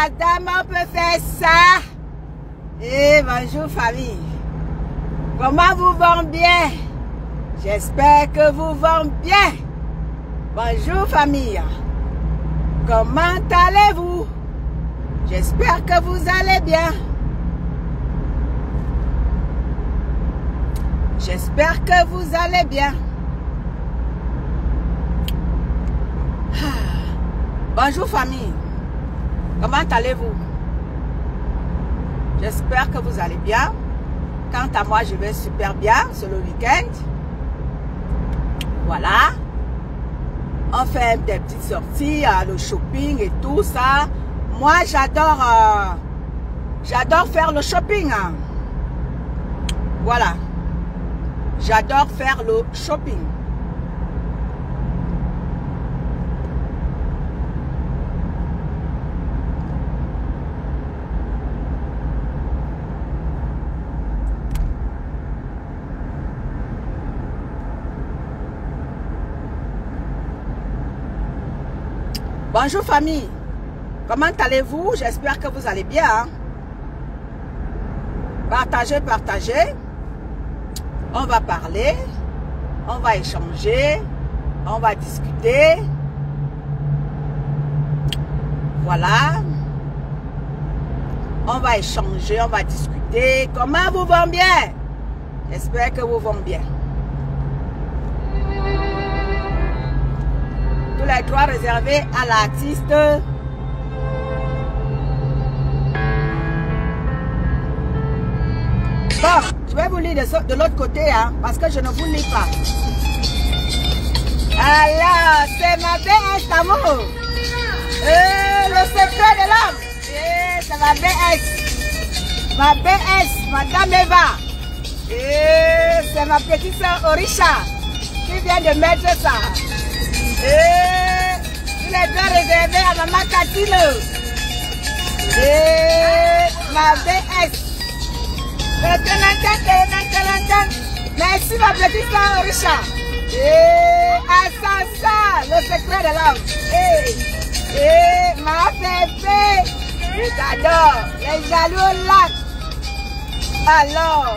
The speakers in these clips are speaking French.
madame, on peut faire ça. Et bonjour famille. Comment vous va bien? J'espère que vous va bien. Bonjour famille. Comment allez-vous? J'espère que vous allez bien. J'espère que vous allez bien. Bonjour famille. Comment allez-vous? J'espère que vous allez bien. Quant à moi, je vais super bien. C'est le week-end. Voilà. On fait des petites sorties, le shopping et tout ça. Moi, j'adore faire le shopping. Voilà. J'adore faire le shopping. Bonjour famille. Comment allez-vous? J'espère que vous allez bien. Hein? Partagez, partagez. On va parler. On va échanger. On va discuter. Voilà. On va échanger, on va discuter. Comment vous va bien? J'espère que vous va bien. Tous les droits réservés à l'artiste. Bon, je vais vous lire de l'autre côté, hein, parce que je ne vous lis pas. Alors, c'est ma BS d'amour. Le secret de l'homme. C'est ma BS. Ma BS, Madame Eva. C'est ma petite soeur Orisha qui vient de mettre ça. Il est bien réservé à Maman Catino. Ma BS. Merci ma petite soeur Orisha. Assassin, le secret de l'homme. Ma bébé. Je t'adore. Les jaloux là. Alors.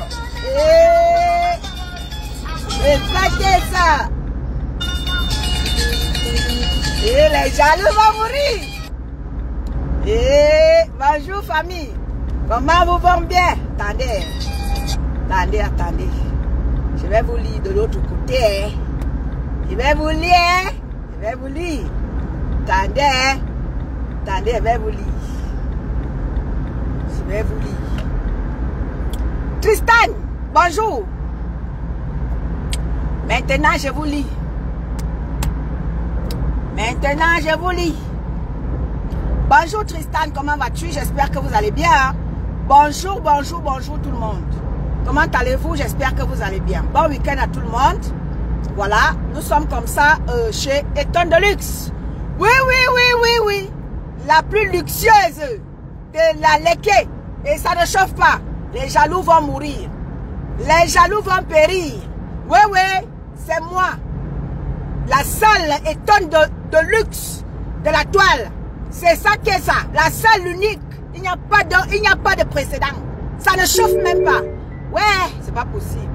Faites ça. Les jaloux vont mourir. Bonjour famille. Comment vous va bien? Attendez. Attendez, attendez. Je vais vous lire de l'autre côté. Hein. Je vais vous lire. Hein. Je vais vous lire. Attendez. Hein. Attendez, je vais vous lire. Je vais vous lire. Tristan, bonjour. Maintenant, je vous lis. Maintenant, je vous lis. Bonjour Tristan, comment vas-tu? J'espère que vous allez bien. Hein? Bonjour, bonjour, bonjour tout le monde. Comment allez-vous? J'espère que vous allez bien. Bon week-end à tout le monde. Voilà, nous sommes comme ça chez Eton de Luxe. Oui, oui, oui, oui, oui. La plus luxueuse de la Lekki. Et ça ne chauffe pas. Les jaloux vont mourir. Les jaloux vont périr. Oui, oui, c'est moi. La seule Eton de luxe de la toile. C'est ça qui est ça. La seule unique. Il n'y a pas de précédent. Ça ne chauffe même pas. Ouais, c'est pas possible.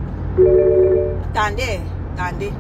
Attendez, attendez.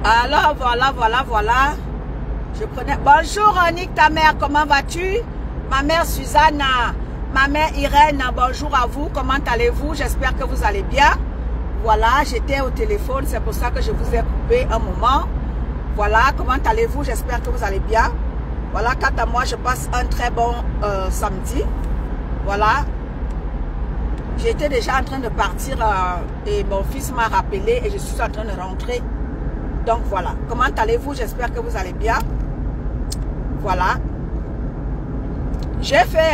Alors, voilà. Je prenais... Bonjour, Nick, ta mère, comment vas-tu? Ma mère Suzanne, ma mère Irène, bonjour à vous, comment allez-vous? J'espère que vous allez bien. Voilà, j'étais au téléphone, c'est pour ça que je vous ai coupé un moment. Voilà, comment allez-vous? J'espère que vous allez bien. Voilà, quant à moi, je passe un très bon samedi. Voilà. J'étais déjà en train de partir et mon fils m'a rappelé et je suis en train de rentrer. Donc voilà, comment allez-vous? J'espère que vous allez bien. Voilà. J'ai fait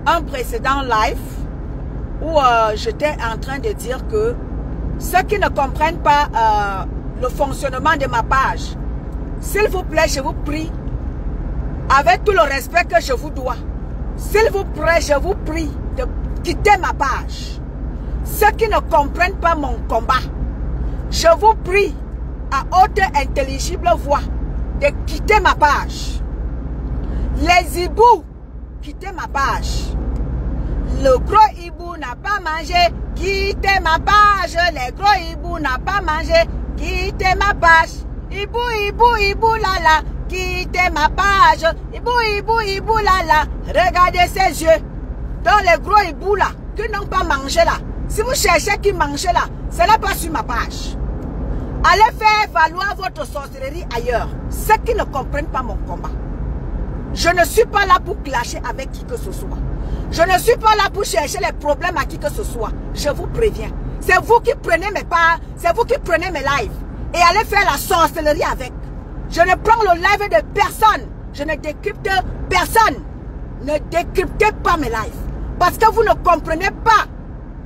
un précédent live où j'étais en train de dire que ceux qui ne comprennent pas le fonctionnement de ma page, s'il vous plaît, je vous prie, avec tout le respect que je vous dois, s'il vous plaît, je vous prie de quitter ma page. Ceux qui ne comprennent pas mon combat, je vous prie à haute intelligible voix de quitter ma page. Les hiboux, quittez ma page. Le gros hibou n'a pas mangé, quittez ma page. Les gros hiboux n'a pas mangé, quittez ma page. Hibou, hibou, hibou, lala, quittez ma page. Hibou, hibou, hibou, lala, regardez ses yeux. Dans les gros hiboux là, qui n'ont pas mangé là. Si vous cherchez qui mangeait là, ce n'est pas sur ma page. Allez faire valoir votre sorcellerie ailleurs. Ceux qui ne comprennent pas mon combat. Je ne suis pas là pour clasher avec qui que ce soit. Je ne suis pas là pour chercher les problèmes à qui que ce soit. Je vous préviens. C'est vous qui prenez mes parts, c'est vous qui prenez mes lives. Et allez faire la sorcellerie avec. Je ne prends le live de personne. Je ne décrypte personne. Ne décryptez pas mes lives. Parce que vous ne comprenez pas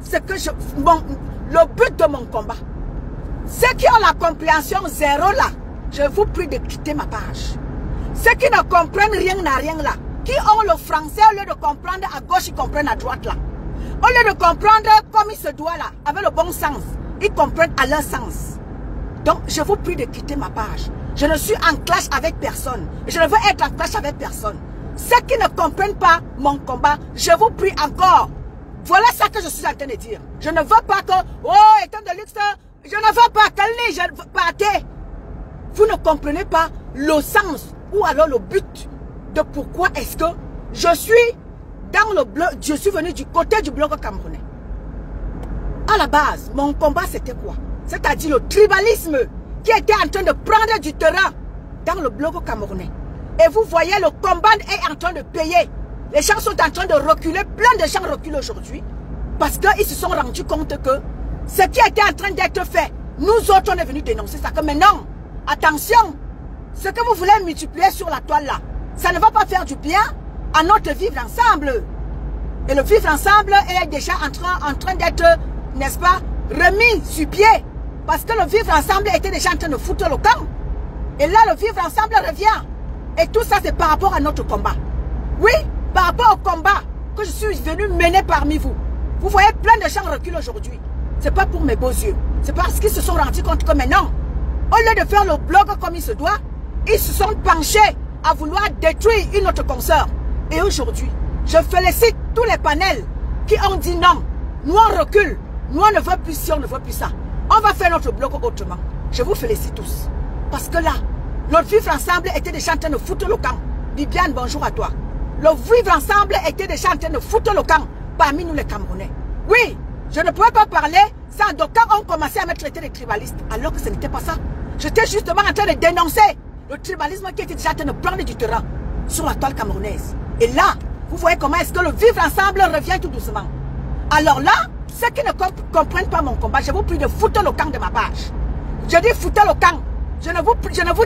ce que le but de mon combat. Ceux qui ont la compréhension zéro là, je vous prie de quitter ma page. Ceux qui ne comprennent rien à rien là, qui ont le français, au lieu de comprendre à gauche, ils comprennent à droite là. Au lieu de comprendre comme il se doit là, avec le bon sens, ils comprennent à leur sens. Donc, je vous prie de quitter ma page. Je ne suis en clash avec personne. Je ne veux être en clash avec personne. Ceux qui ne comprennent pas mon combat, je vous prie encore. Voilà ce que je suis en train de dire. Je ne veux pas que, oh, étant de luxe, je ne veux pas calmer, je ne veux pas. Vous ne comprenez pas le sens ou alors le but de pourquoi est-ce que je suis dans le bloc, je suis venu du côté du bloc camerounais. À la base, mon combat c'était quoi? C'est-à-dire le tribalisme qui était en train de prendre du terrain dans le bloc camerounais. Et vous voyez, le combat est en train de payer. Les gens sont en train de reculer, plein de gens reculent aujourd'hui parce qu'ils se sont rendus compte que ce qui était en train d'être fait, nous autres on est venus dénoncer ça. Que maintenant, attention, ce que vous voulez multiplier sur la toile là, ça ne va pas faire du bien à notre vivre ensemble. Et le vivre ensemble est déjà en train d'être, n'est-ce pas, remis sur pied. Parce que le vivre ensemble était déjà en train de foutre le camp. Et là, le vivre ensemble revient. Et tout ça, c'est par rapport à notre combat. Oui, par rapport au combat que je suis venu mener parmi vous. Vous voyez, plein de gens reculent aujourd'hui. Ce n'est pas pour mes beaux yeux. C'est parce qu'ils se sont rendus compte que maintenant, au lieu de faire le blog comme il se doit, ils se sont penchés à vouloir détruire une autre consoeur. Et aujourd'hui, je félicite tous les panels qui ont dit non. Nous on recule. Nous on ne veut plus ci, on ne veut plus ça. On va faire notre blog autrement. Je vous félicite tous. Parce que là, notre vivre ensemble était déjà en train de foutre le camp. Bibiane, bonjour à toi. Le vivre ensemble était déjà en train de foutre le camp parmi nous les Camerounais. Oui, je ne pourrais pas parler sans d'aucuns ont commencé à me traiter de tribaliste. Alors que ce n'était pas ça. J'étais justement en train de dénoncer le tribalisme qui était déjà en train de prendre du terrain sur la toile camerounaise. Et là, vous voyez comment est-ce que le vivre ensemble revient tout doucement. Alors là, ceux qui ne comprennent pas mon combat, je vous prie de foutre le camp de ma page. Je dis foutre le camp. Je ne vous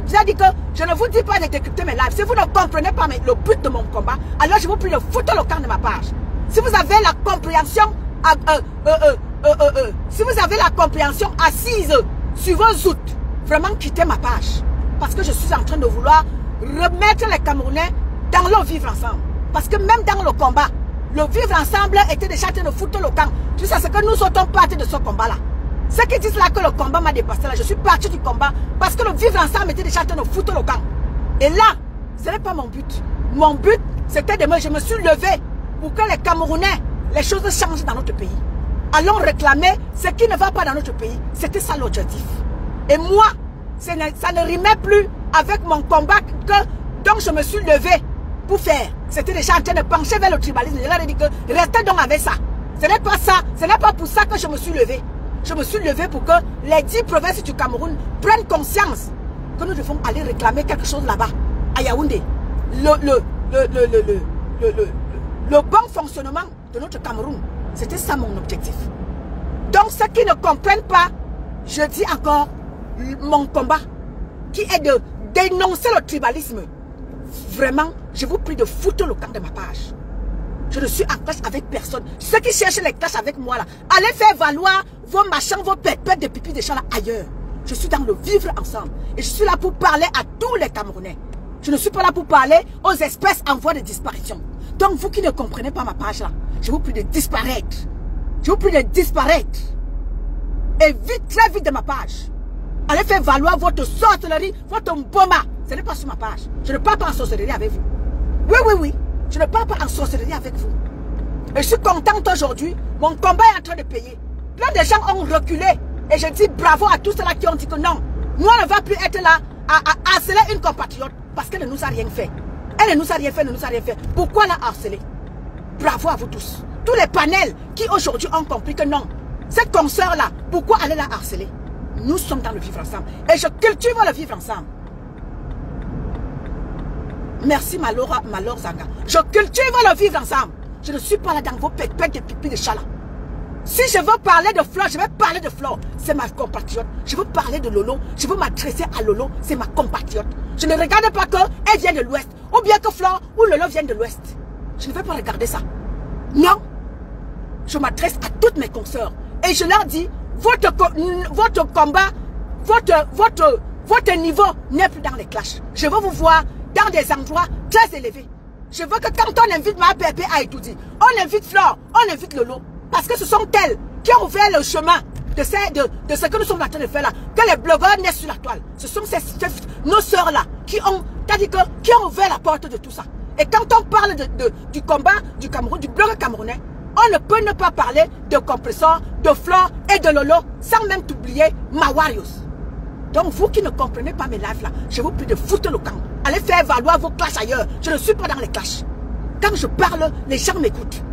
dis que je ne vous dis pas de décrypter mes lives. Si vous ne comprenez pas le but de mon combat, alors je vous prie de foutre le camp de ma page. Si vous avez la compréhension, si vous avez la compréhension assise sur vos outils, vraiment quittez ma page. Parce que je suis en train de vouloir remettre les Camerounais dans le vivre ensemble. Parce que même dans le combat, le vivre ensemble était déjà en train de foutre le camp. Tu sais, c'est que nous sommes partis de ce combat-là. Ceux qui disent là que le combat m'a dépassé là, je suis parti du combat parce que le vivre ensemble était déjà en train de foutre le camp. Et là, ce n'est pas mon but. Mon but, c'était de je me suis levé pour que les Camerounais, les choses changent dans notre pays. Allons réclamer ce qui ne va pas dans notre pays. C'était ça l'objectif. Et moi, ça ne rimait plus avec mon combat donc je me suis levée pour faire. C'était déjà en train de pencher vers le tribalisme. Je leur ai dit que restez donc avec ça. Ce n'est pas ça, ce n'est pas pour ça que je me suis levée. Je me suis levée pour que les 10 provinces du Cameroun prennent conscience que nous devons aller réclamer quelque chose là-bas, à Yaoundé. Le bon fonctionnement de notre Cameroun, c'était ça mon objectif. Donc ceux qui ne comprennent pas, je dis encore, mon combat, qui est de dénoncer le tribalisme. Vraiment, je vous prie de foutre le camp de ma page. Je ne suis en clash avec personne. Ceux qui cherchent les clashs avec moi là, allez faire valoir vos machins, vos pépètes de pipi des champs là ailleurs. Je suis dans le vivre ensemble. Et je suis là pour parler à tous les Camerounais. Je ne suis pas là pour parler aux espèces en voie de disparition. Donc vous qui ne comprenez pas ma page là, je vous prie de disparaître. Je vous prie de disparaître. Et vite, très vite de ma page. Allez faire valoir votre sorcellerie, votre mboma. Ce n'est pas sur ma page. Je ne parle pas en sorcellerie avec vous. Oui, oui, oui. Je ne parle pas en sorcellerie avec vous. Et je suis contente aujourd'hui. Mon combat est en train de payer. Plein de gens ont reculé. Et je dis bravo à tous ceux-là qui ont dit que non. Moi, on ne va plus être là à harceler une compatriote parce qu'elle ne nous a rien fait. Elle ne nous a rien fait, ne nous a rien fait. Pourquoi la harceler? Bravo à vous tous. Tous les panels qui aujourd'hui ont compris que non. Cette consoeur-là, pourquoi aller la harceler? Nous sommes dans le vivre ensemble. Et je cultive le vivre ensemble. Merci Malor Zanga. Je cultive le vivre ensemble. Je ne suis pas là dans vos pépètes de pipi de chat là. Si je veux parler de Flore, je vais parler de Flore. C'est ma compatriote. Je veux parler de Lolo. Je veux m'adresser à Lolo. C'est ma compatriote. Je ne regarde pas qu'elle vient de l'Ouest. Ou bien que Flore ou Lolo viennent de l'Ouest. Je ne vais pas regarder ça. Non. Je m'adresse à toutes mes consoeurs. Et je leur dis, votre combat, votre niveau n'est plus dans les clashs. Je veux vous voir dans des endroits très élevés. Je veux que quand on invite ma pépé à étudier, on invite Flore, on invite Lolo. Parce que ce sont elles qui ont ouvert le chemin de ce que nous sommes en train de faire là. Que les blogueurs naissent sur la toile. Ce sont nos sœurs là qui ont ouvert la porte de tout ça. Et quand on parle du combat du Cameroun, du blog camerounais, on ne peut ne pas parler de Compressor, de Flore et de Lolo sans même oublier Mawarios. Donc vous qui ne comprenez pas mes lives là, je vous prie de foutre le camp. Allez faire valoir vos clashs ailleurs. Je ne suis pas dans les clashs. Quand je parle, les gens m'écoutent.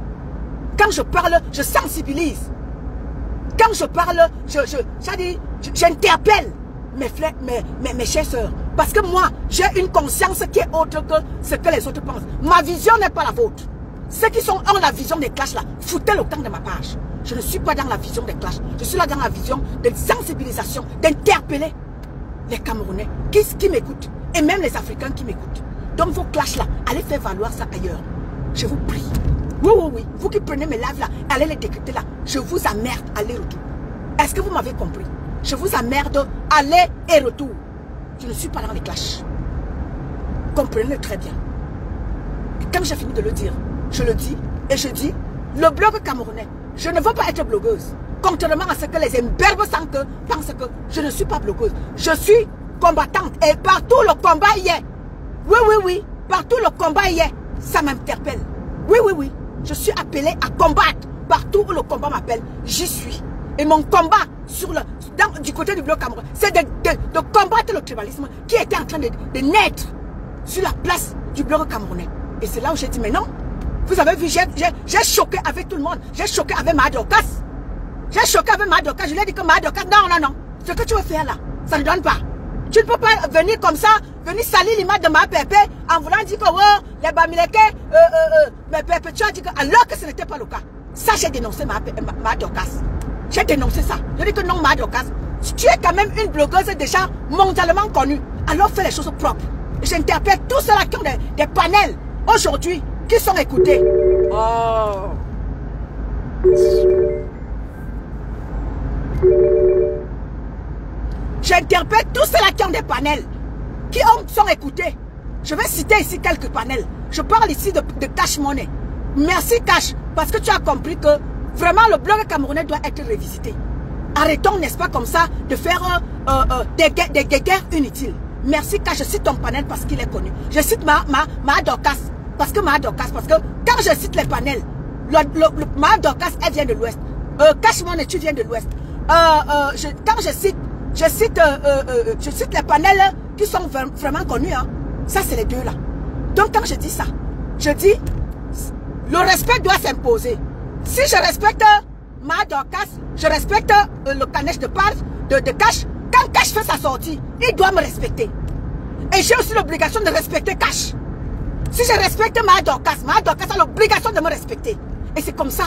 Quand je parle, je sensibilise. Quand je parle, j'interpelle mes chères sœurs. Parce que moi, j'ai une conscience qui est autre que ce que les autres pensent. Ma vision n'est pas la vôtre. Ceux qui ont la vision des clashs là, foutez le camp de ma page. Je ne suis pas dans la vision des clashs. Je suis là dans la vision de sensibilisation, d'interpeller les Camerounais qui m'écoutent. Et même les Africains qui m'écoutent. Donc vos clashs là, allez faire valoir ça ailleurs. Je vous prie. Oui, oui, oui. Vous qui prenez mes lives là, allez les décrypter là. Je vous emmerde aller-retour. Est-ce que vous m'avez compris? Je vous emmerde aller et retour. Je ne suis pas dans les clashs. Comprenez-le très bien. Quand j'ai fini de le dire, je le dis et je dis, le blog camerounais, je ne veux pas être blogueuse. Contrairement à ce que les imberbes pensent que je ne suis pas blogueuse. Je suis combattante et partout le combat y est. Oui, oui, oui. Partout le combat y est. Ça m'interpelle. Oui, oui, oui. Je suis appelée à combattre. Partout où le combat m'appelle, j'y suis. Et mon combat du côté du bloc camerounais, c'est de combattre le tribalisme qui était en train de naître sur la place du bloc camerounais. Et c'est là où j'ai dit, mais non. Vous avez vu, j'ai choqué avec tout le monde. J'ai choqué avec Madokas. J'ai choqué avec Madokas. Je lui ai dit que Madokas, non, non, non. Ce que tu veux faire là, ça ne donne pas. Tu ne peux pas venir comme ça, venir salir l'image de ma pépé en voulant dire que oh, les Bamileke, mes pépé, tu as dit que alors que ce n'était pas le cas. Ça, j'ai dénoncé Madokas. J'ai dénoncé ça. Je dis que non, Madokas, tu es quand même une blogueuse déjà mondialement connue. Alors fais les choses propres. J'interpelle tous ceux-là qui ont des panels aujourd'hui qui sont écoutés. Oh. J'interpelle tous ceux-là qui ont des panels, qui sont écoutés. Je vais citer ici quelques panels. Je parle ici de Cash Money. Merci Cash, parce que tu as compris que vraiment le blog camerounais doit être revisité. Arrêtons, n'est-ce pas, comme ça, de faire des guerres inutiles. Merci Cash, je cite ton panel parce qu'il est connu. Je cite Madokas, parce que quand je cite les panels, Madokas, elle vient de l'Ouest. Cash Money, tu viens de l'Ouest. Quand je cite je cite les panels qui sont vraiment connus. Hein. Ça, c'est les deux là. Donc, quand je dis ça, je dis, le respect doit s'imposer. Si je respecte ma Dorcas, je respecte le Canesh de Page, de Cash. Quand Cash fait sa sortie, il doit me respecter. Et j'ai aussi l'obligation de respecter Cash. Si je respecte ma Dorcas a l'obligation de me respecter. Et c'est comme ça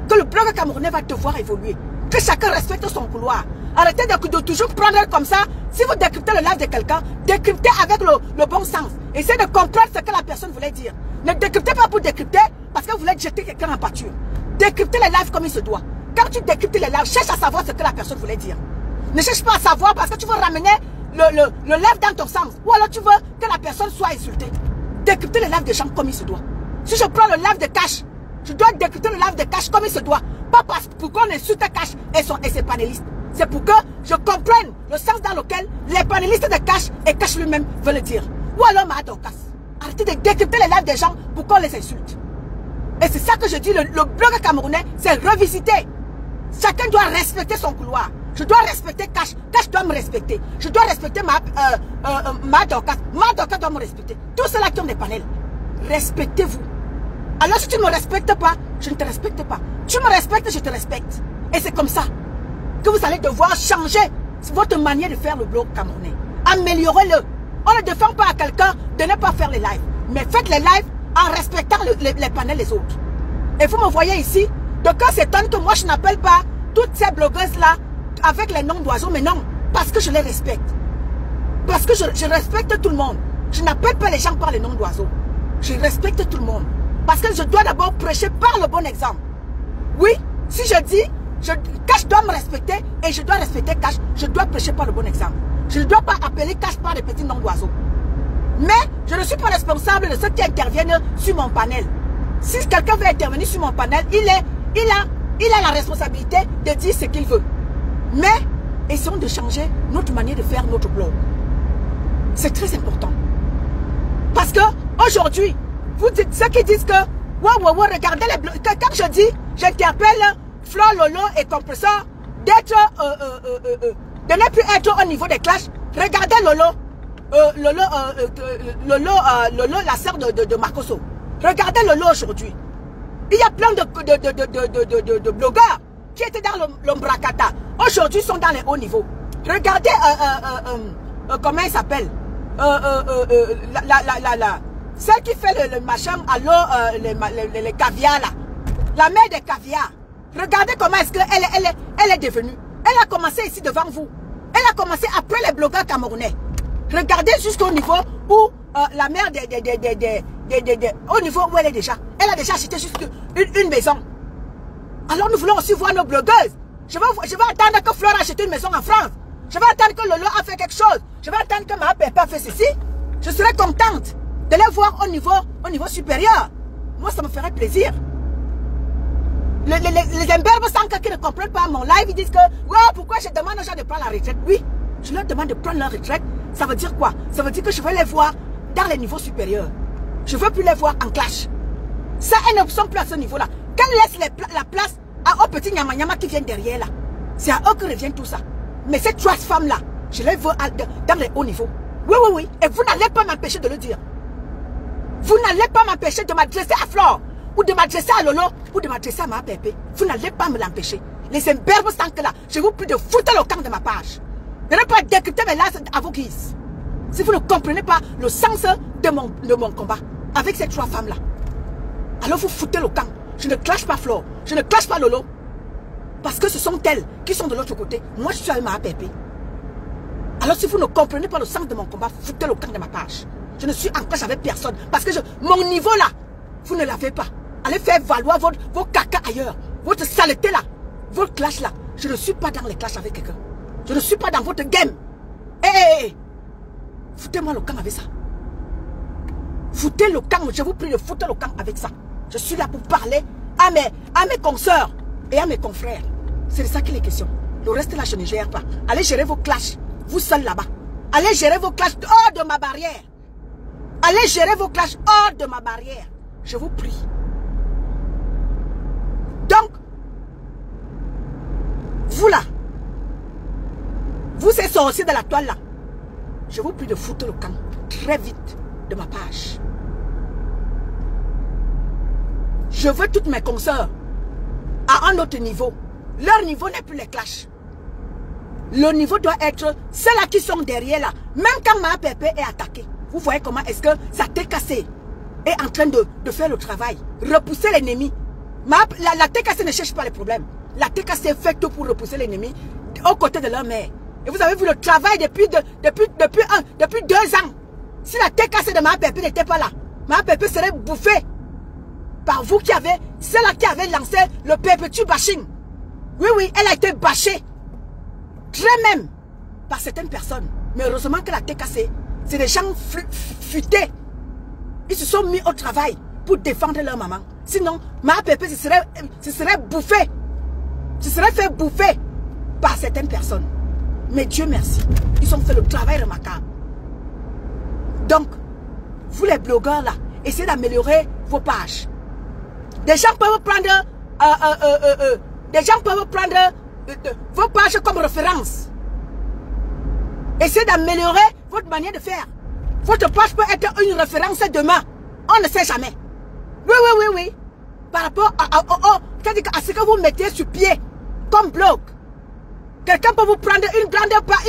que le blog camerounais va devoir évoluer. Que chacun respecte son couloir. Arrêtez de toujours prendre comme ça. Si vous décryptez le live de quelqu'un, décryptez avec le bon sens. Essayez de comprendre ce que la personne voulait dire. Ne décryptez pas pour décrypter parce que vous voulez jeter quelqu'un en pâture. Décryptez les lives comme il se doit. Quand tu décryptes les lives, cherche à savoir ce que la personne voulait dire. Ne cherche pas à savoir parce que tu veux ramener le live dans ton sens. Ou alors tu veux que la personne soit insultée. Décrypter les lives des gens comme il se doit. Si je prends le live de Cash, je dois décrypter le live de Cash comme il se doit. Pas parce pour qu'on insulte Cash et ses panélistes. C'est pour que je comprenne le sens dans lequel les panélistes de Cash et Cash lui-même veulent dire. Ou alors ma Dorcas. Arrêtez de décrypter les lives des gens pour qu'on les insulte. Et c'est ça que je dis, le blog camerounais, c'est revisiter. Chacun doit respecter son couloir. Je dois respecter Cash. Cash doit me respecter. Je dois respecter ma Dorcas. Ma Dorcas doit me respecter. Tous ceux-là qui ont des panels. Respectez-vous. Alors si tu ne me respectes pas, je ne te respecte pas. Tu me respectes, je te respecte. Et c'est comme ça que vous allez devoir changer votre manière de faire le blog camerounais. Améliorez-le. On ne défend pas à quelqu'un de ne pas faire les lives. Mais faites les lives en respectant les panels des autres. Et vous me voyez ici, donc quand s'étonne que moi je n'appelle pas toutes ces blogueuses-là avec les noms d'oiseaux, mais non, parce que je les respecte. Parce que je respecte tout le monde. Je n'appelle pas les gens par les noms d'oiseaux. Je respecte tout le monde. Parce que je dois d'abord prêcher par le bon exemple. Oui, si je dis, Cash doit me respecter et je dois respecter Cash, je dois prêcher par le bon exemple. Je ne dois pas appeler Cash par des petits noms d'oiseaux. Mais je ne suis pas responsable de ceux qui interviennent sur mon panel. Si quelqu'un veut intervenir sur mon panel, il a la responsabilité de dire ce qu'il veut. Mais essayons de changer notre manière de faire notre blog. C'est très important. Parce que aujourd'hui, vous dites ceux qui disent que regardez les blogs. Quand je dis, j'interpelle Flo, Lolo et Compresseur d'être de ne plus être au niveau des clashs. Regardez Lolo, la sœur de Marcoso. Regardez Lolo aujourd'hui. Il y a plein de blogueurs qui étaient dans l'ombracata. Aujourd'hui, ils sont dans les hauts niveaux. Regardez, comment il s'appelle celle qui fait le machin à l'eau, les caviars là. La mère des caviars. Regardez comment est-ce qu'elle est devenue. Elle a commencé ici devant vous. Elle a commencé après les blogueurs camerounais. Regardez jusqu'au niveau où la mère au niveau où elle est déjà. Elle a déjà acheté juste une maison. Alors nous voulons aussi voir nos blogueuses. Je vais attendre que Flora achète une maison en France. Je vais attendre que Lolo a fait quelque chose. Je vais attendre que ma Pépé a fait ceci. Je serai contente de les voir au niveau supérieur. Moi, ça me ferait plaisir. Les imberbes sans qui ne comprennent pas mon live, ils disent que pourquoi je demande aux gens de prendre la retraite. Oui, je leur demande de prendre leur retraite. Ça veut dire quoi? Ça veut dire que je veux les voir dans les niveaux supérieurs. Je ne veux plus les voir en clash. Ça, elles ne sont plus à ce niveau-là. Qu'elles laissent la place aux petits nyama qui viennent derrière là. C'est à eux que revient tout ça. Mais ces trois femmes-là, je les veux dans les hauts niveaux. Oui. Et vous n'allez pas m'empêcher de le dire. Vous n'allez pas m'empêcher de m'adresser à Flore, ou de m'adresser à Lolo, ou de m'adresser à ma Pépé. Vous n'allez pas me l'empêcher. Les imberbes sans que là, je vous prie de foutre le camp de ma page. De ne pas décrypter mes lives à vos guises. Si vous ne comprenez pas le sens de mon combat avec ces trois femmes-là, alors vous foutez le camp. Je ne clash pas Flore, je ne clash pas Lolo. Parce que ce sont elles qui sont de l'autre côté. Moi, je suis avec ma Pépé. Alors si vous ne comprenez pas le sens de mon combat, foutez le camp de ma page. Je ne suis en clash avec personne. Parce que mon niveau là, vous ne l'avez pas. Allez faire valoir vos caca ailleurs. Votre saleté là. Votre clash là. Je ne suis pas dans les clashs avec quelqu'un. Je ne suis pas dans votre game. Foutez-moi le camp avec ça. Foutez le camp. Je vous prie de foutre le camp avec ça. Je suis là pour parler à mes consoeurs et à mes confrères. C'est de ça qu'il est question. Le reste là, je ne gère pas. Allez gérer vos clashs. Vous seuls là-bas. Allez gérer vos clashs hors de ma barrière. Allez gérer vos clashs hors de ma barrière. Je vous prie. Donc, vous là, vous c'est sorciers de la toile là, je vous prie de foutre le camp très vite de ma page. Je veux toutes mes consoeurs à un autre niveau. Leur niveau n'est plus les clashs. Le niveau doit être ceux-là qui sont derrière là. Même quand ma pépé est attaquée, vous voyez comment est-ce que ça TKC est en train de faire le travail. Repousser l'ennemi. La TKC ne cherche pas les problèmes. La TKC fait tout pour repousser l'ennemi aux côtés de leur mère. Et vous avez vu le travail depuis 2 ans. Si la TKC de ma pépé n'était pas là, ma pépé serait bouffée par vous qui avez, celle-là qui avait lancé le perpétuel bashing. Oui, oui, elle a été bâchée. Très même par certaines personnes. Mais heureusement que la TKC, c'est des gens futés. Ils se sont mis au travail pour défendre leur maman. Sinon, ma pépé se serait bouffé. Se serait fait bouffer par certaines personnes. Mais Dieu merci, ils ont fait le travail remarquable. Donc, vous les blogueurs là, essayez d'améliorer vos pages. Des gens peuvent prendre vos pages comme référence. Essayez d'améliorer votre manière de faire. Votre page peut être une référence demain. On ne sait jamais. Oui, oui, oui, oui. Par rapport à ce que vous mettez sur pied comme blog. Quelqu'un peut vous prendre une grande part.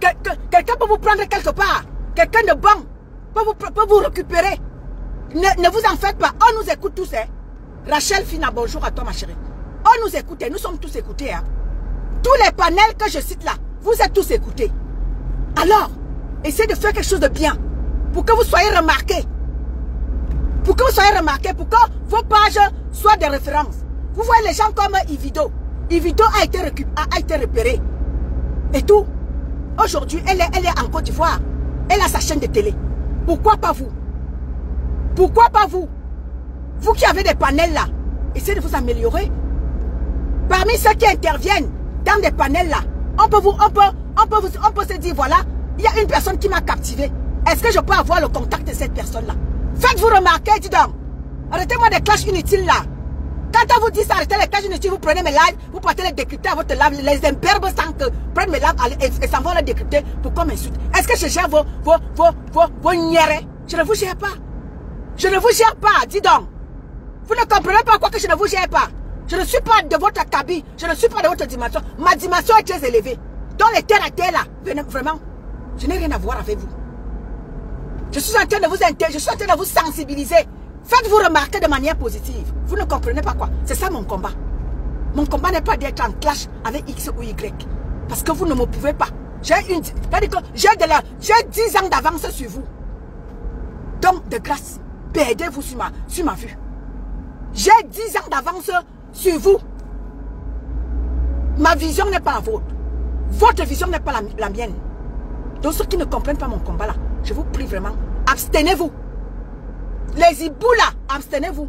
Quelqu'un peut vous prendre quelque part. Quelqu'un de bon peut vous récupérer. Ne vous en faites pas. On nous écoute tous. Hein. Rachel Fina, bonjour à toi ma chérie. On nous écoute. Nous sommes tous écoutés. Hein. Tous les panels que je cite là, vous êtes tous écoutés. Alors, essayez de faire quelque chose de bien. Pour que vous soyez remarqués. Pour que vous soyez remarqués. Pour que vos pages soient des références. Vous voyez les gens comme Ivido. Ivido a été repéré. Et tout. Aujourd'hui, elle est en Côte d'Ivoire. Elle a sa chaîne de télé. Pourquoi pas vous? Pourquoi pas vous? Vous qui avez des panels là, essayez de vous améliorer. Parmi ceux qui interviennent dans des panels là, on peut se dire, voilà, il y a une personne qui m'a captivé. Est-ce que je peux avoir le contact de cette personne-là? Faites-vous remarquer, dis donc. Arrêtez-moi des clashs inutiles là. Quand on vous dit ça, arrêtez les clashs inutiles, vous prenez mes lives, vous partez les décrypter à votre live, les imberbes sans que prennent mes lives et s'en vont les décrypter pour qu'on m'insulte. Est-ce que je gère vos niérés? Je ne vous gère pas. Je ne vous gère pas, dis donc. Vous ne comprenez pas quoi que je ne vous gère pas. Je ne suis pas de votre cabine, je ne suis pas de votre dimension. Ma dimension est très élevée. Dans les terres à terre là, vraiment, je n'ai rien à voir avec vous. Je suis en train de vous sensibiliser. Faites-vous remarquer de manière positive. Vous ne comprenez pas quoi. C'est ça mon combat. Mon combat n'est pas d'être en clash avec X ou Y. Parce que vous ne me pouvez pas. J'ai 10 ans d'avance sur vous. Donc, de grâce, perdez-vous sur ma vue. J'ai 10 ans d'avance sur vous. Ma vision n'est pas la vôtre. Votre vision n'est pas la mienne. Donc ceux qui ne comprennent pas mon combat là, je vous prie vraiment, abstenez-vous. Les hiboux là, abstenez-vous.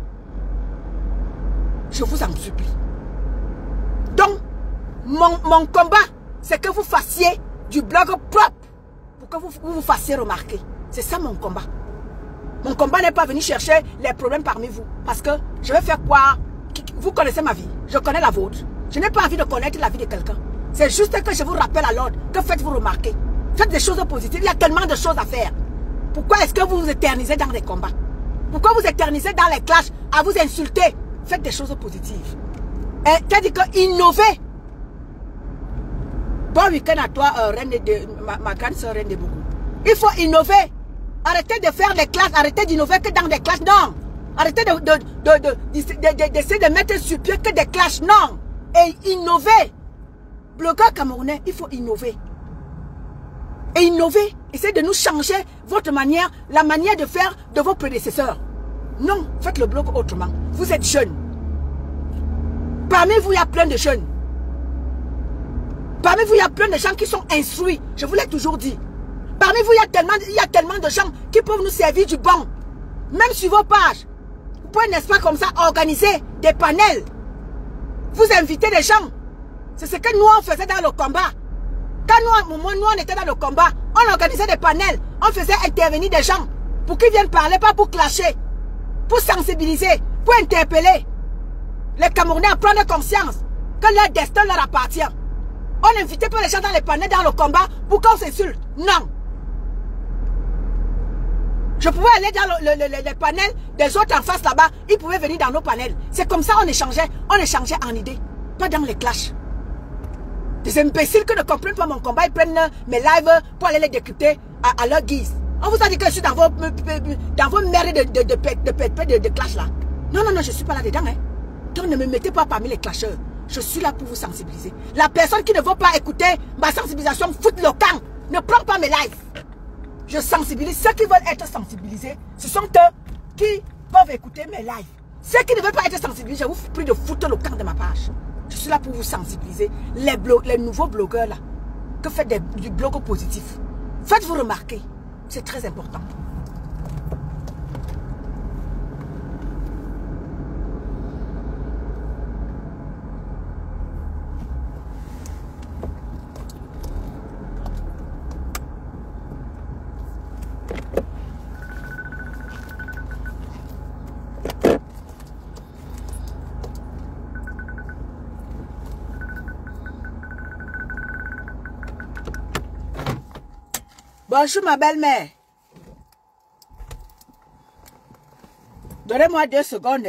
Je vous en supplie. Donc, mon combat, c'est que vous fassiez du blog propre. Pour que vous fassiez remarquer. C'est ça mon combat. Mon combat n'est pas venu chercher les problèmes parmi vous. Parce que je vais faire quoi? Vous connaissez ma vie. Je connais la vôtre. Je n'ai pas envie de connaître la vie de quelqu'un. C'est juste que je vous rappelle à l'ordre que faites-vous remarquer. Faites des choses positives. Il y a tellement de choses à faire. Pourquoi est-ce que vous vous éternisez dans les combats? Pourquoi vous éternisez dans les clashs à vous insulter? Faites des choses positives. C'est-à-dire que innover. Bon week-end à toi, ma grande soeur Reine de Bougou. Il faut innover. Arrêtez de faire des classes. Arrêtez d'innover que dans des classes. Non. Arrêtez d'essayer de mettre sur pied que des clashs. Non. Et innover. Blogueur camerounais, il faut innover. Et innover, essayez de nous changer votre manière, la manière de faire de vos prédécesseurs. Non, faites le blog autrement. Vous êtes jeunes. Parmi vous, il y a plein de jeunes. Parmi vous, il y a plein de gens qui sont instruits. Je vous l'ai toujours dit. Parmi vous, il y a tellement de gens qui peuvent nous servir du bon. Même sur vos pages. Vous pouvez, n'est-ce pas, comme ça, organiser des panels. Vous invitez des gens. C'est ce que nous, on faisait dans le combat. Quand nous, on était dans le combat, on organisait des panels. On faisait intervenir des gens pour qu'ils viennent parler, pas pour clasher. Pour sensibiliser, pour interpeller. Les Camerounais à prendre conscience que leur destin leur appartient. On n'invitait pas les gens dans les panels, dans le combat, pour qu'on s'insulte. Non. Je pouvais aller dans les panels des autres en face là-bas. Ils pouvaient venir dans nos panels. C'est comme ça on échangeait en idées. Pas dans les clashs. Des imbéciles qui ne comprennent pas mon combat, ils prennent mes lives pour aller les décrypter à leur guise. On vous a dit que je suis dans vos merdes de clash là. Non, non, non, je ne suis pas là-dedans. Hein. Donc ne me mettez pas parmi les clasheurs. Je suis là pour vous sensibiliser. La personne qui ne veut pas écouter ma sensibilisation, fout le camp. Ne prends pas mes lives. Je sensibilise. Ceux qui veulent être sensibilisés, ce sont eux qui peuvent écouter mes lives. Ceux qui ne veulent pas être sensibilisés, je vous prie de foutre le camp de ma page. Je suis là pour vous sensibiliser. Les nouveaux blogueurs là, que faites du blog positif. Faites-vous remarquer. C'est très important. Bonjour ma belle-mère. Donnez-moi 2 secondes.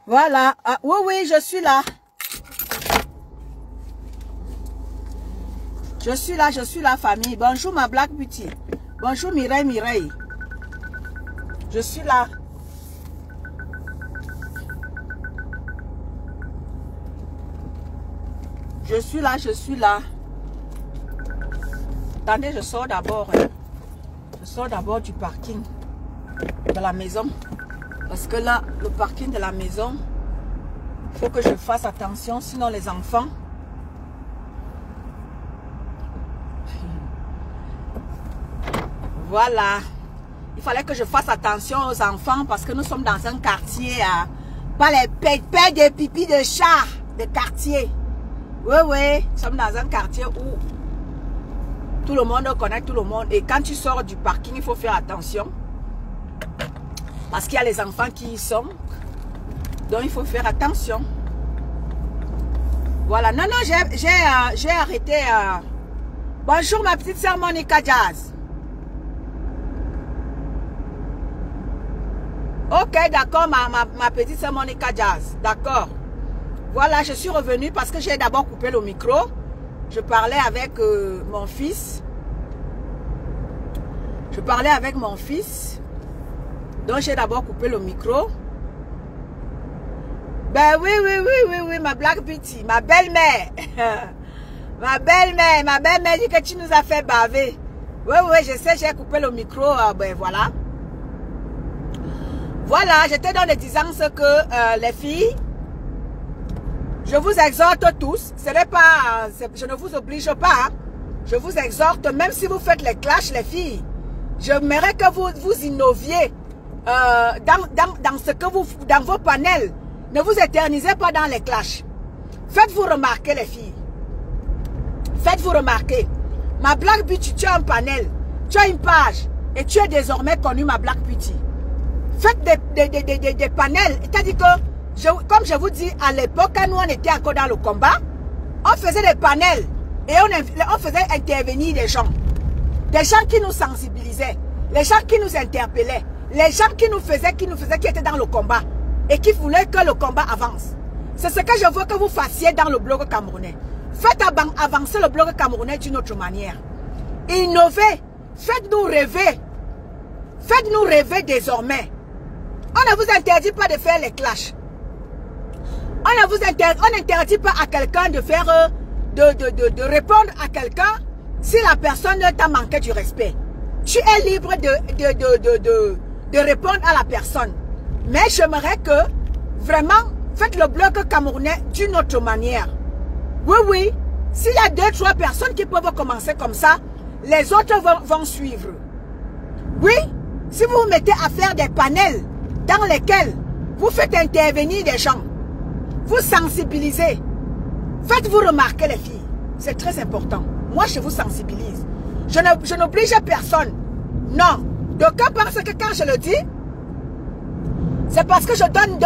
Voilà. Ah, oui, oui, je suis là. Je suis là, famille. Bonjour, ma Black Beauty. Bonjour, Mireille. Je suis là. Je suis là. Attendez, je sors d'abord. Je sors d'abord du parking de la maison. Parce que là, le parking de la maison, il faut que je fasse attention, sinon les enfants... Voilà. Il fallait que je fasse attention aux enfants parce que nous sommes dans un quartier, pas les pépés de pipi de chat de quartier. Oui, oui, nous sommes dans un quartier où tout le monde connaît tout le monde. Et quand tu sors du parking, il faut faire attention. Parce qu'il y a les enfants qui y sont. Donc, il faut faire attention. Voilà. Non, non, j'ai arrêté. Bonjour, ma petite sœur Monica Jazz. Ok, d'accord, ma petite sœur Monica Jazz. D'accord. Voilà, je suis revenue parce que j'ai d'abord coupé le micro. Je parlais avec mon fils. Donc, j'ai d'abord coupé le micro. Ben oui, ma Black Beauty, ma belle-mère. ma belle-mère dit que tu nous as fait baver. Oui, je sais, j'ai coupé le micro. Ben voilà. Voilà, j'étais dans les disances que les filles, je vous exhorte tous, ce n'est pas, je ne vous oblige pas, je vous exhorte, même si vous faites les clashs, les filles, j'aimerais que vous innoviez dans ce que vous, dans vos panels. Ne vous éternisez pas dans les clashs. Faites-vous remarquer, les filles. Faites-vous remarquer. Ma Black Beauty, tu as un panel, tu as une page, et tu es désormais connue, ma Black Beauty. Faites des panels. C'est-à-dire que, comme je vous dis, à l'époque, quand nous on était encore dans le combat, on faisait des panels et on faisait intervenir des gens. Des gens qui nous sensibilisaient, les gens qui nous interpellaient, les gens qui étaient dans le combat et qui voulaient que le combat avance. C'est ce que je veux que vous fassiez dans le blog camerounais. Faites avancer le blog camerounais d'une autre manière. Innovez. Faites-nous rêver. Faites-nous rêver désormais. On ne vous interdit pas de faire les clashs. On n'interdit pas à quelqu'un de faire, de répondre à quelqu'un si la personne t'a manqué du respect. Tu es libre de répondre à la personne. Mais j'aimerais que, vraiment, faites le bloc camerounais d'une autre manière. Oui, s'il y a 2-3 personnes qui peuvent commencer comme ça, les autres vont suivre. Oui, si vous vous mettez à faire des panels dans lesquels vous faites intervenir des gens, vous sensibilisez, faites-vous remarquer les filles. C'est très important. Moi, je vous sensibilise. Je n'oblige personne. Non. D'aucuns pensent que quand je le dis, c'est parce que je donne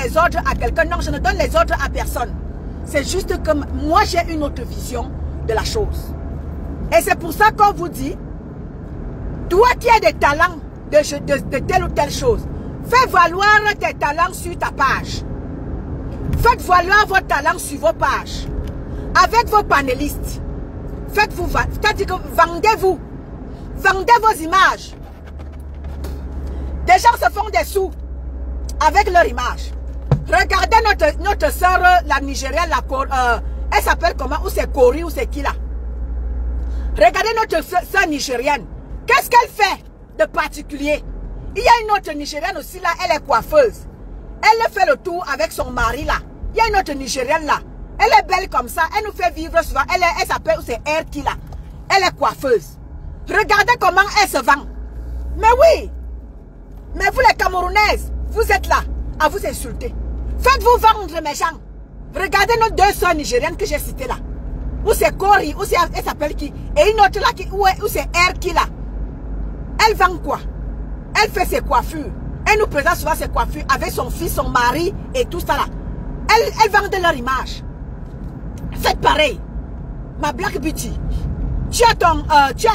les ordres à quelqu'un. Non, je ne donne les ordres à personne. C'est juste que moi, j'ai une autre vision de la chose. Et c'est pour ça qu'on vous dit, toi qui as des talents de telle ou telle chose, fais valoir tes talents sur ta page. Faites valoir vos talents sur vos pages. Avec vos panélistes. Faites-vous, c'est-à-dire que vendez-vous. Vendez vos images. Des gens se font des sous avec leur image. Regardez notre soeur, la Nigérienne, elle s'appelle comment? Ou c'est Kori ou c'est qui là? Regardez notre soeur nigérienne. Qu'est-ce qu'elle fait de particulier? Il y a une autre Nigérienne aussi là, elle est coiffeuse. Elle fait le tour avec son mari là. Il y a une autre Nigérienne là. Elle est belle comme ça, elle nous fait vivre souvent. Elle s'appelle, c'est elle qui là. Elle est coiffeuse. Regardez comment elle se vend. Mais oui. Mais vous les Camerounaises, vous êtes là à vous insulter. Faites-vous vendre mes gens. Regardez nos 2 soeurs nigériennes que j'ai citées là. Ou c'est Kori, ou c'est elle s'appelle qui? Et une autre là, où c'est elle qui là. Elle vend quoi? Elle fait ses coiffures. Elle nous présente souvent ses coiffures avec son fils, son mari et tout ça là. Elle vend de leur image. Faites pareil. Ma Black Beauty. Tu as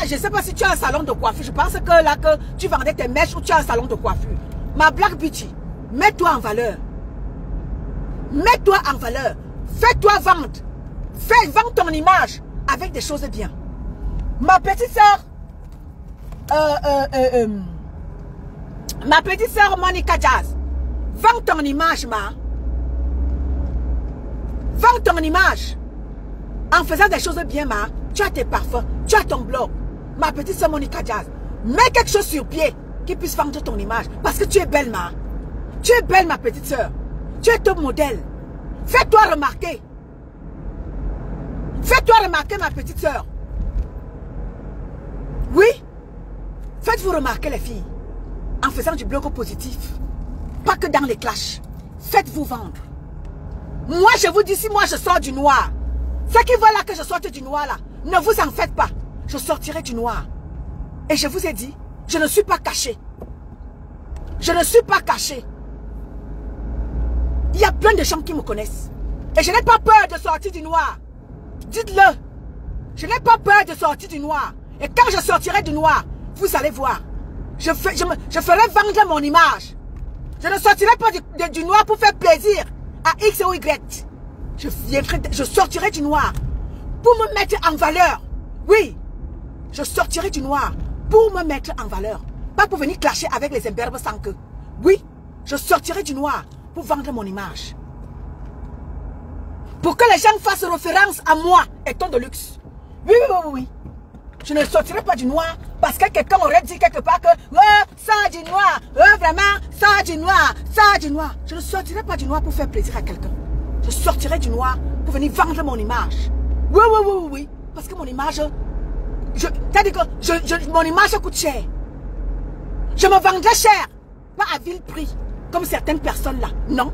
je ne sais pas si tu as un salon de coiffure. Je pense que là que tu vendais tes mèches ou tu as un salon de coiffure. Ma Black Beauty, mets-toi en valeur. Mets-toi en valeur. Fais-toi vendre. Vends ton image avec des choses bien. Ma petite soeur, Monica Jazz, vends ton image, vends ton image. En faisant des choses bien, tu as tes parfums, tu as ton blog. Ma petite soeur Monica Jazz, mets quelque chose sur pied qui puisse vendre ton image. Parce que tu es belle, Tu es belle, ma petite soeur. Tu es top modèle. Fais-toi remarquer. Fais-toi remarquer, ma petite soeur. Oui. Faites-vous remarquer, les filles. En faisant du blog positif. Pas que dans les clashs. Faites-vous vendre. Moi, je vous dis, si moi je sors du noir, ceux qui veulent là que je sorte du noir, là, ne vous en faites pas. Je sortirai du noir. Et je vous ai dit, je ne suis pas caché. Je ne suis pas caché. Il y a plein de gens qui me connaissent. Et je n'ai pas peur de sortir du noir. Dites-le. Je n'ai pas peur de sortir du noir. Et quand je sortirai du noir, vous allez voir. Je ferai vendre mon image. Je ne sortirai pas du noir pour faire plaisir à X ou Y. Je sortirai du noir pour me mettre en valeur. Oui, je sortirai du noir pour me mettre en valeur. Pas pour venir clasher avec les imberbes sans queue. Oui, je sortirai du noir pour vendre mon image. Pour que les gens fassent référence à moi, étant de luxe. Oui, oui, oui, oui. Je ne sortirai pas du noir parce que quelqu'un aurait dit quelque part que sors du noir, vraiment, sors du noir, sors du noir. Je ne sortirai pas du noir pour faire plaisir à quelqu'un. Je sortirai du noir pour venir vendre mon image. Oui, oui, oui, oui, oui. Parce que mon image, c'est-à-dire que mon image coûte cher. Je me vendrai cher, pas à vil prix, comme certaines personnes là. Non.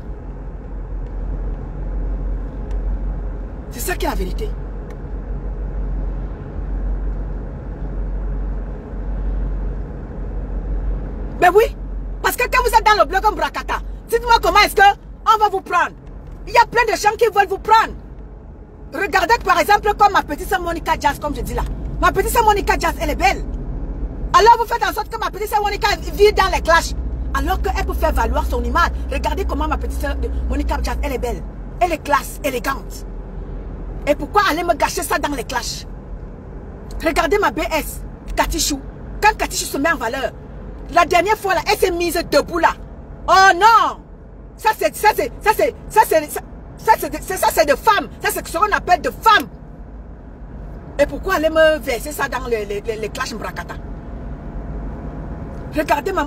C'est ça qui est la vérité. Ben oui, parce que quand vous êtes dans le bloc comme Brakata, dites-moi comment est-ce qu'on va vous prendre. Il y a plein de gens qui veulent vous prendre. Regardez par exemple comme ma petite soeur Monica Jazz, comme je dis là. Ma petite soeur Monica Jazz, elle est belle. Alors vous faites en sorte que ma petite soeur Monica vit dans les clashs. Alors qu'elle peut faire valoir son image. Regardez comment ma petite soeur Monica Jazz, elle est belle. Elle est classe, élégante. Et pourquoi aller me gâcher ça dans les clashs? Regardez ma BS, Katichou. Quand Katichou se met en valeur, la dernière fois là, elle s'est mise debout là. Oh non! Ça c'est de femmes. Ça c'est ce qu'on appelle de femmes. Et pourquoi aller me verser ça dans les clashs Brakata? Regardez ma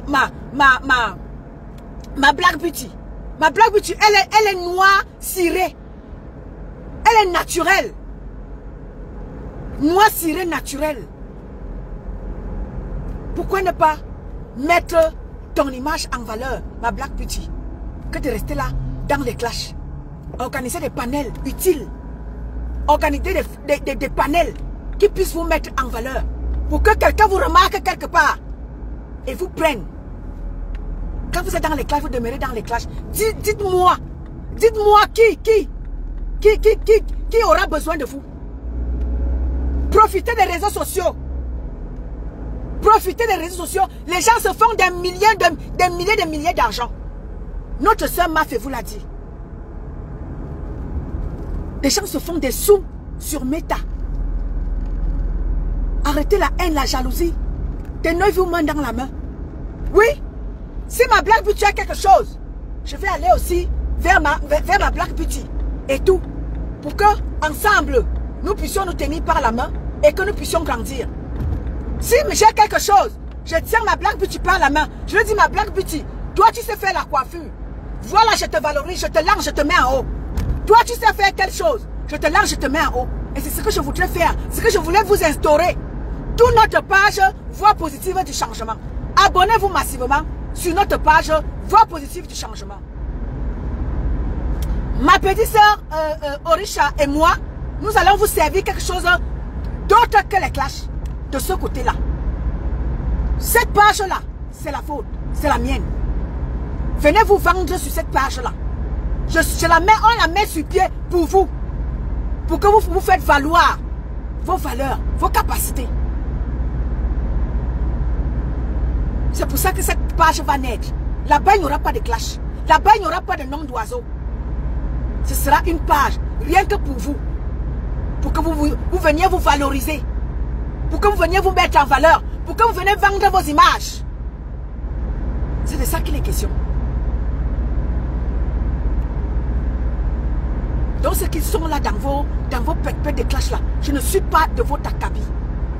Black Beauty. Ma Black Beauty, elle est noire cirée. Elle est naturelle. Noire cirée naturelle. Pourquoi ne pas mettre ton image en valeur, ma Black Beauty, que de rester là dans les clashs? Organiser des panels utiles. Organiser des panels qui puissent vous mettre en valeur. Pour que quelqu'un vous remarque quelque part et vous prenne. Quand vous êtes dans les clashs, vous demeurez dans les clashs. Dites-moi. Dites-moi qui aura besoin de vous. Profitez des réseaux sociaux. Profitez des réseaux sociaux. Les gens se font des milliers d'argent. Notre soeur Mafé vous l'a dit. Les gens se font des sous sur Meta. Arrêtez la haine, la jalousie. Tenez-vous main dans la main. Oui. Si ma Black Beauty a quelque chose, je vais aller aussi vers ma Black Beauty. Et tout. Pour que, ensemble, nous puissions nous tenir par la main et que nous puissions grandir. Si j'ai quelque chose, je tiens ma Black Beauty par la main. Je lui dis, ma Black Beauty, toi tu sais faire la coiffure. Voilà, je te valorise, je te lance, je te mets en haut. Toi tu sais faire quelque chose, je te lance, je te mets en haut. Et c'est ce que je voudrais faire, c'est ce que je voulais vous instaurer. Toute notre page Voix positive du changement. Abonnez-vous massivement sur notre page Voix positive du changement. Ma petite soeur Orisha et moi, nous allons vous servir quelque chose d'autre que les clashs. De ce côté-là. Cette page-là, c'est la faute, c'est la mienne. Venez vous vendre sur cette page-là. On la met sur pied pour vous. Pour que vous vous faites valoir vos valeurs, vos capacités. C'est pour ça que cette page va naître. Là-bas, il n'y aura pas de clash. Là-bas, il n'y aura pas de nom d'oiseau. Ce sera une page, rien que pour vous. Pour que vous veniez vous valoriser. Pour que vous veniez vous mettre en valeur. Pour que vous veniez vendre vos images. C'est de ça qu'il est question. Donc ceux qui sont là dans vos pètes de clash là, je ne suis pas de votre acabit.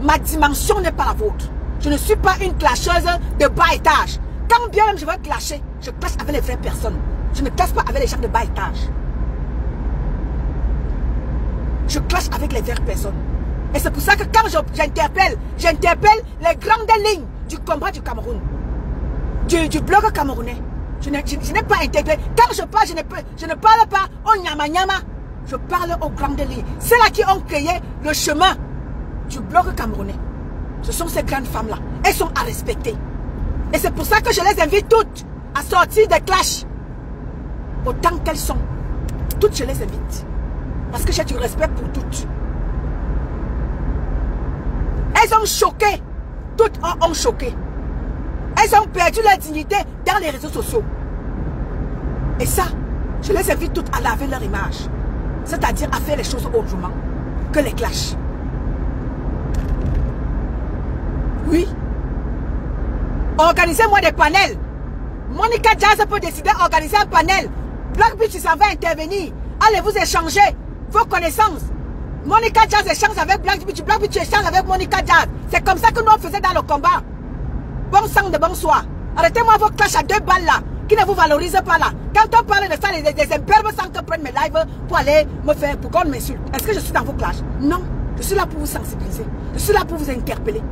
Ma dimension n'est pas la vôtre. Je ne suis pas une clasheuse de bas étage. Quand bien même je veux clasher, je clash avec les vraies personnes. Je ne clash pas avec les gens de bas étage. Je clash avec les vraies personnes. Et c'est pour ça que quand j'interpelle les grandes lignes du combat du Cameroun, du bloc camerounais. Je n'ai pas interpellé. Quand je parle, je ne parle pas au nyama nyama. Je parle aux grandes lignes. C'est là qui ont créé le chemin du bloc camerounais. Ce sont ces grandes femmes-là. Elles sont à respecter. Et c'est pour ça que je les invite toutes à sortir des clashs. Autant qu'elles sont. Toutes, je les invite. Parce que j'ai du respect pour toutes. Elles ont choqué. Toutes ont choqué. Elles ont perdu leur dignité dans les réseaux sociaux. Et ça, je les invite toutes à laver leur image. C'est-à-dire à faire les choses autrement que les clashs. Oui. Organisez-moi des panels. Monica Jazz peut décider d'organiser un panel. Black Beach s'en va intervenir. Allez vous échanger vos connaissances. Monica Jazz échange avec Black Beach. Black Beach échange avec Monica Jazz. C'est comme ça que nous on faisait dans le combat. Bon sang de bonsoir. Arrêtez-moi vos clashs à 2 balles là, qui ne vous valorisent pas là. Quand on parle de ça, les imperbes sans que prennent mes lives pour aller me faire, pour qu'on m'insulte. Est-ce que je suis dans vos clashs? Non. Je suis là pour vous sensibiliser. Je suis là pour vous interpeller.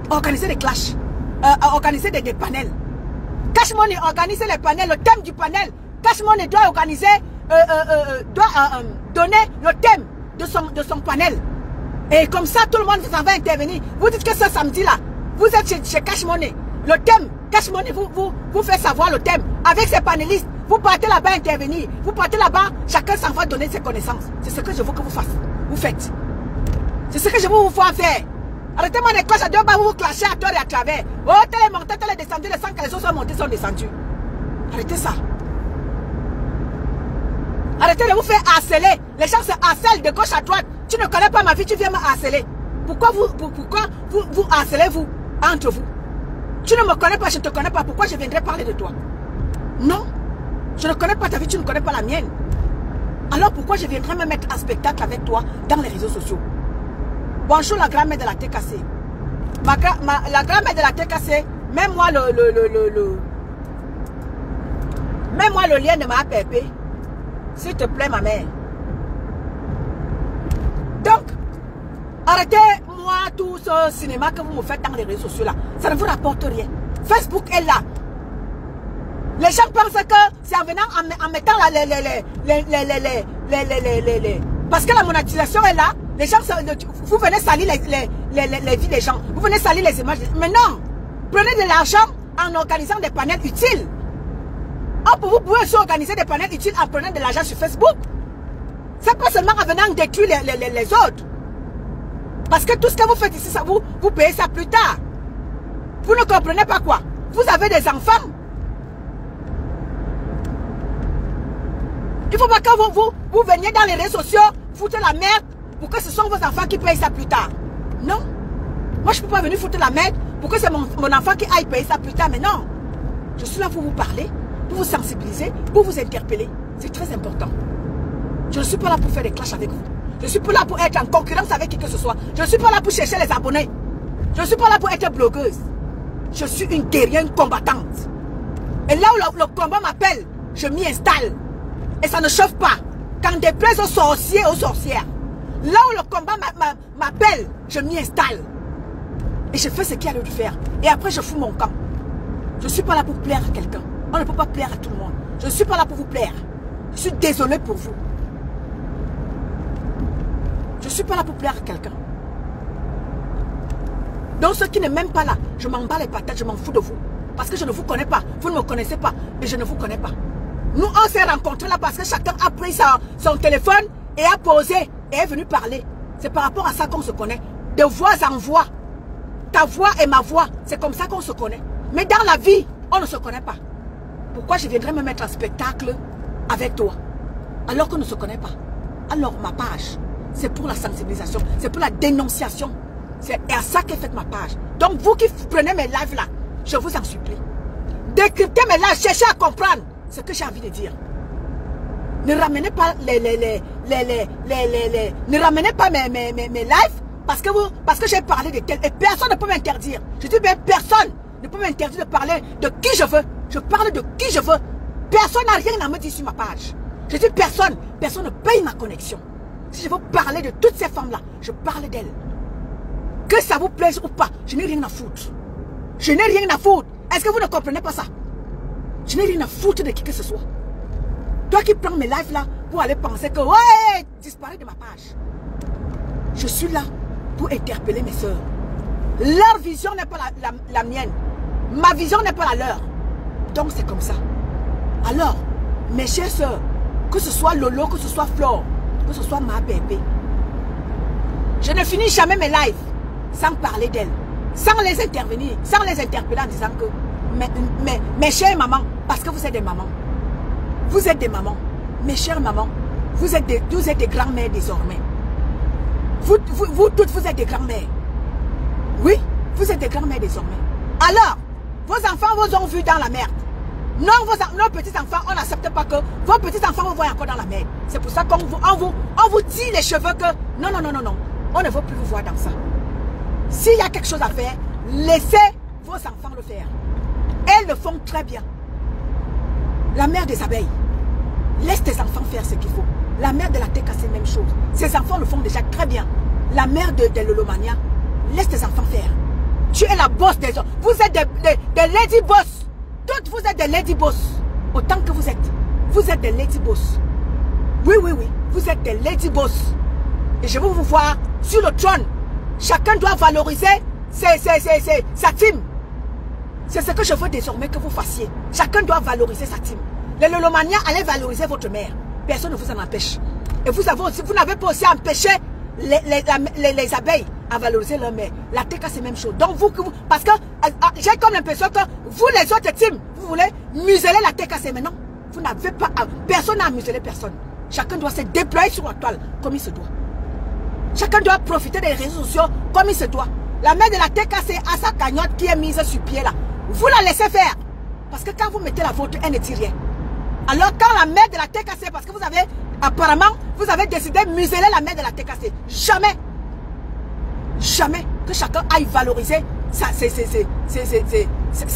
Organiser des clashs. Organiser des panels. Cash Money organiser les panels, le thème du panel. Cash Money doit organiser, donner le thème de son panel. Et comme ça, tout le monde s'en va intervenir. Vous dites que ce samedi là, vous êtes chez Cash Money. Le thème, Cash Money vous fait savoir le thème. Avec ses panélistes, vous partez là-bas intervenir. Vous partez là-bas, chacun s'en va donner ses connaissances. C'est ce que je veux que vous fassiez. Vous faites. C'est ce que je veux vous faire faire. Arrêtez-moi les clashes à 2 balles, vous clashez à tort et à travers. Oh, tel est monté, tel est descendu, les 100 que les autres sont montés, sont descendus. Arrêtez ça. Arrêtez de vous faire harceler. Les gens se harcèlent de gauche à droite. Tu ne connais pas ma vie, tu viens me harceler. Pourquoi vous harcelez-vous entre vous? Tu ne me connais pas, je ne te connais pas. Pourquoi je viendrais parler de toi? Non. Je ne connais pas ta vie, tu ne connais pas la mienne. Alors pourquoi je viendrais me mettre en spectacle avec toi dans les réseaux sociaux? Bonjour la grand-mère de la TKC. La grand-mère de la TKC, mets-moi mets-moi le lien de ma APP. S'il te plaît, ma mère. Donc, arrêtez-moi tout ce cinéma que vous me faites dans les réseaux sociaux là. Ça ne vous rapporte rien. Facebook est là. Les gens pensent que c'est en venant, en mettant parce que la monétisation est là. Les gens, vous venez salir les vies des gens. Vous venez salir les images. Mais non. Prenez de l'argent en organisant des panels utiles. Vous pouvez aussi organiser des panels utiles en prenant de l'argent sur Facebook. C'est pas seulement en venant détruire les autres. Parce que tout ce que vous faites ici, ça, vous payez ça plus tard. Vous ne comprenez pas quoi? Vous avez des enfants. Il ne faut pas que vous veniez dans les réseaux sociaux, foutre la merde pour que ce sont vos enfants qui payent ça plus tard. Non. Moi, je ne peux pas venir foutre la merde pour que c'est mon enfant qui aille payer ça plus tard. Mais non. Je suis là pour vous parler, pour vous sensibiliser, pour vous interpeller. C'est très important. Je ne suis pas là pour faire des clashs avec vous. Je ne suis pas là pour être en concurrence avec qui que ce soit. Je ne suis pas là pour chercher les abonnés. Je ne suis pas là pour être blogueuse. Je suis une guerrière, une combattante. Et là où le combat m'appelle, je m'y installe. Et ça ne chauffe pas. Quand déplaise aux sorciers, aux sorcières. Là où le combat m'appelle, je m'y installe. Et je fais ce qu'il y a lieu de faire. Et après, je fous mon camp. Je ne suis pas là pour plaire à quelqu'un. On ne peut pas plaire à tout le monde. Je ne suis pas là pour vous plaire. Je suis désolé pour vous. Je ne suis pas là pour plaire à quelqu'un. Donc ceux qui ne m'aiment pas là, je m'en bats les patates, je m'en fous de vous. Parce que je ne vous connais pas. Vous ne me connaissez pas. Et je ne vous connais pas. Nous, on s'est rencontrés là parce que chacun a pris son téléphone et a posé et est venu parler. C'est par rapport à ça qu'on se connaît. De voix en voix. Ta voix et ma voix, c'est comme ça qu'on se connaît. Mais dans la vie, on ne se connaît pas. Pourquoi je viendrais me mettre en spectacle avec toi? alors qu'on ne se connaît pas. Alors ma page, c'est pour la sensibilisation, c'est pour la dénonciation. C'est à ça qu'est faite ma page. Donc vous qui prenez mes lives là, je vous en supplie. Décryptez mes lives, cherchez à comprendre ce que j'ai envie de dire. Ne ramenez pas ne ramenez pas mes lives parce que j'ai parlé de tel. Et personne ne peut m'interdire. Je dis bien personne ne peut m'interdire de parler de qui je veux. Je parle de qui je veux. Personne n'a rien à me dire sur ma page. Je dis personne. Personne ne paye ma connexion. Si je veux parler de toutes ces femmes-là, je parle d'elles. Que ça vous plaise ou pas, je n'ai rien à foutre. Je n'ai rien à foutre. Est-ce que vous ne comprenez pas ça? Je n'ai rien à foutre de qui que ce soit. Toi qui prends mes lives là, pour aller penser que ouais, disparaît de ma page. Je suis là pour interpeller mes soeurs. Leur vision n'est pas la mienne. Ma vision n'est pas la leur. Donc c'est comme ça. Alors, mes chères soeurs, que ce soit Lolo, que ce soit Flore, que ce soit ma bébé, je ne finis jamais mes lives sans parler d'elles, sans les intervenir, sans les interpeller en disant que mes chères mamans, parce que vous êtes des mamans, vous êtes des mamans, mes chères mamans, vous êtes des grands-mères désormais. Vous toutes, vous êtes des grands-mères. Oui, vous êtes des grands-mères désormais. Alors, vos enfants vous ont vu dans la merde. Non, nos petits-enfants, on n'accepte pas que vos petits-enfants vous voient encore dans la merde. C'est pour ça qu'on vous tire les cheveux que non, on ne veut plus vous voir dans ça. S'il y a quelque chose à faire, laissez vos enfants le faire. Elles le font très bien. La mère des abeilles, laisse tes enfants faire ce qu'il faut. La mère de la TKC, c'est la même chose. Ces enfants le font déjà très bien. La mère de Lolomania, laisse tes enfants faire. Tu es la boss des hommes. Vous êtes des lady boss. Toutes vous êtes des lady boss. Autant que vous êtes des lady boss. Oui, vous êtes des lady boss. Et je veux vous voir sur le trône. Chacun doit valoriser sa team. C'est ce que je veux désormais que vous fassiez. Chacun doit valoriser sa team. Les Lolomania, allez valoriser votre mère. Personne ne vous en empêche. Et vous n'avez pas aussi empêché les abeilles à valoriser leur mère. La TK, c'est la même chose. Donc parce que j'ai comme l'impression que vous, les autres teams, vous voulez museler la TK, mais non. Vous n'avez pas, personne n'a muselé personne. Chacun doit se déployer sur la toile comme il se doit. Chacun doit profiter des réseaux sociaux comme il se doit. La mère de la TKC a sa cagnotte qui est mise sur pied là. Vous la laissez faire. Parce que quand vous mettez la vôtre, elle ne dit rien. Alors quand la mère de la TKC, parce que vous avez, apparemment, vous avez décidé de museler la mère de la TKC. Jamais. Jamais que chacun aille valoriser sa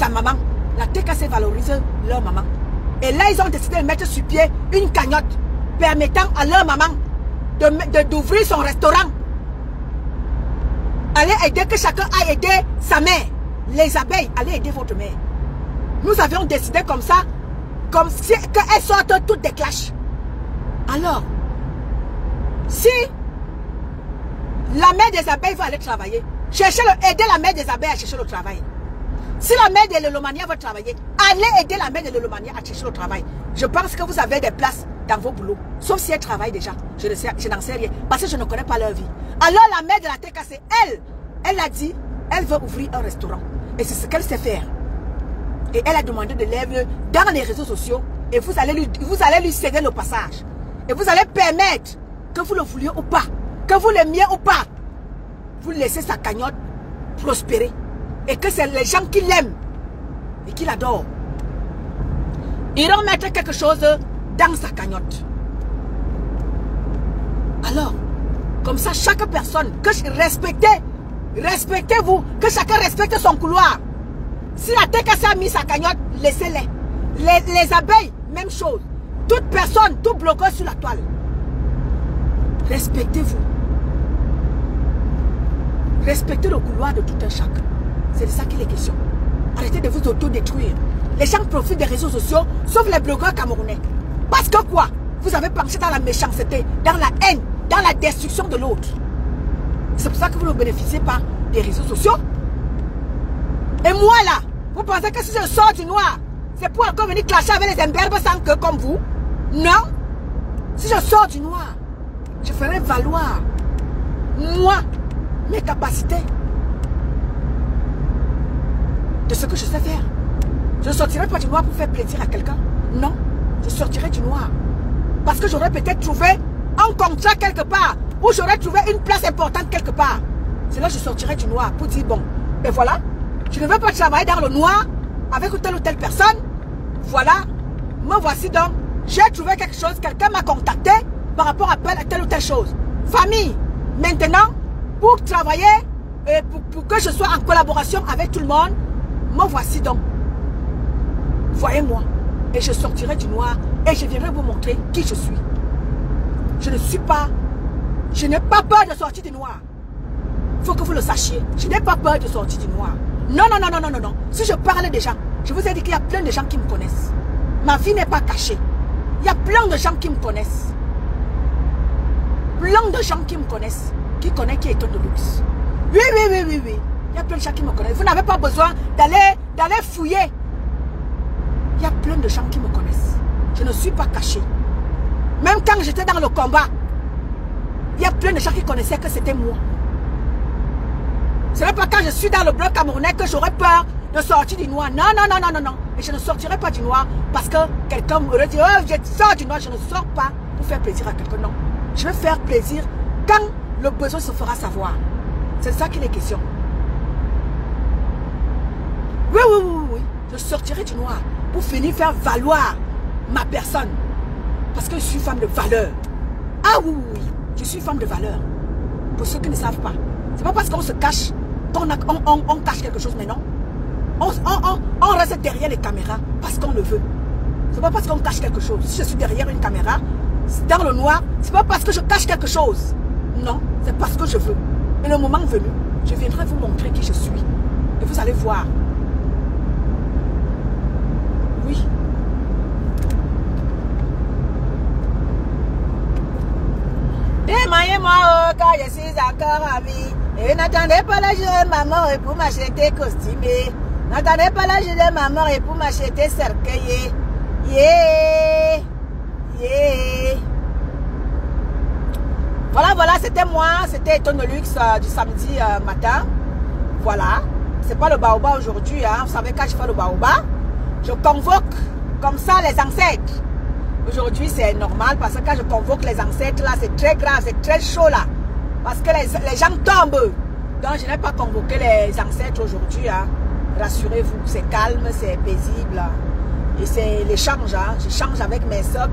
maman. La TKC valorise leur maman. Et là, ils ont décidé de mettre sur pied une cagnotte permettant à leur maman d'ouvrir son restaurant. Allez aider, que chacun aille aider sa mère. Les abeilles, allez aider votre mère. Nous avions décidé comme ça, comme si qu'elles sortent toutes des clashs. Alors, si la mère des abeilles va aller travailler, aider la mère des abeilles à chercher le travail. Si la mère de Lolomania veut travailler, allez aider la mère de Lolomania à chercher le travail. Je pense que vous avez des places dans vos boulots. Sauf si elle travaille déjà. Je n'en sais rien. Parce que je ne connais pas leur vie. Alors la mère de la TKC, elle a dit, elle veut ouvrir un restaurant. Et c'est ce qu'elle sait faire. Et elle a demandé de l'aider dans les réseaux sociaux. Et vous allez lui céder le passage. Et vous allez permettre, que vous le vouliez ou pas, que vous l'aimiez ou pas, vous laissez sa cagnotte prospérer. Et que c'est les gens qui l'aiment et qui l'adorent. Ils vont mettre quelque chose dans sa cagnotte. Alors, comme ça, chaque personne, respectez-vous, que chacun respecte son couloir. Si la TKC a mis sa cagnotte, laissez-les. Les abeilles, même chose. Toute personne, tout bloqueur sur la toile. Respectez-vous. Respectez le couloir de tout un chacun. C'est de ça qu'il est question. Arrêtez de vous autodétruire. Les gens profitent des réseaux sociaux, sauf les blogueurs camerounais. Parce que quoi? Vous avez pensé dans la méchanceté, dans la haine, dans la destruction de l'autre. C'est pour ça que vous ne bénéficiez pas des réseaux sociaux. Et moi là, vous pensez que si je sors du noir, c'est pour encore venir clasher avec les imberbes sans queue comme vous? Non. Si je sors du noir, je ferai valoir, moi, mes capacités. De ce que je sais faire. Je ne sortirai pas du noir pour faire plaisir à quelqu'un. Non, je sortirai du noir Parce que j'aurais peut-être trouvé un contrat quelque part. Ou j'aurais trouvé une place importante quelque part. C'est là que je sortirai du noir pour dire, bon, ben voilà, je ne veux pas travailler dans le noir avec telle ou telle personne. Voilà, me voici donc. J'ai trouvé quelque chose, quelqu'un m'a contacté par rapport à telle ou telle chose. Famille, maintenant, pour travailler et pour que je sois en collaboration avec tout le monde, me voici donc. Voyez-moi. Et je sortirai du noir et je viendrai vous montrer qui je suis. Je ne suis pas... Je n'ai pas peur de sortir du noir. Il faut que vous le sachiez. Je n'ai pas peur de sortir du noir. Non, non, non, non, non, non, non. Si je parlais des gens, je vous ai dit qu'il y a plein de gens qui me connaissent. Ma vie n'est pas cachée. Il y a plein de gens qui me connaissent. Plein de gens qui me connaissent. Qui connaissent qui est Tonne de Luxe. Oui, oui, oui, oui, oui. Il y a plein de gens qui me connaissent. Vous n'avez pas besoin d'aller fouiller. Il y a plein de gens qui me connaissent. Je ne suis pas cachée. Même quand j'étais dans le combat, il y a plein de gens qui connaissaient que c'était moi. Ce n'est pas quand je suis dans le bloc camerounais que j'aurais peur de sortir du noir. Non, non, non, non, non, non. Et je ne sortirai pas du noir parce que quelqu'un m'aurait dit, oh, je sors du noir. Je ne sors pas pour faire plaisir à quelqu'un. Non. Je vais faire plaisir quand le besoin se fera savoir. C'est ça qu'il est question. Oui, oui, oui, oui. Je sortirai du noir pour finir faire valoir ma personne. Parce que je suis femme de valeur. Ah oui, oui, oui. Je suis femme de valeur. Pour ceux qui ne savent pas. C'est pas parce qu'on se cache qu'on cache quelque chose, mais non. On reste derrière les caméras parce qu'on le veut. C'est pas parce qu'on cache quelque chose. Si je suis derrière une caméra, dans le noir, c'est pas parce que je cache quelque chose. Non, c'est parce que je veux. Et le moment venu, je viendrai vous montrer qui je suis. Et vous allez voir. Oui. Démaillez-moi quand je suis encore en vie. Et n'attendez pas la journée de ma mort pour m'acheter costumé. N'attendez pas la journée de ma mort pour m'acheter cercueillé. Yeah. Yeah. Voilà, voilà, c'était moi. C'était Tonne de Luxe du samedi matin. Voilà. C'est pas le baoba aujourd'hui. Hein. Vous savez, quand je fais le baoba, je convoque comme ça les ancêtres. Aujourd'hui, c'est normal parce que quand je convoque les ancêtres, là, c'est très grave, c'est très chaud, là. Parce que les gens tombent. Donc, je n'ai pas convoqué les ancêtres aujourd'hui. Hein. Rassurez-vous, c'est calme, c'est paisible. Et c'est l'échange. Hein. Je change avec mes soeurs,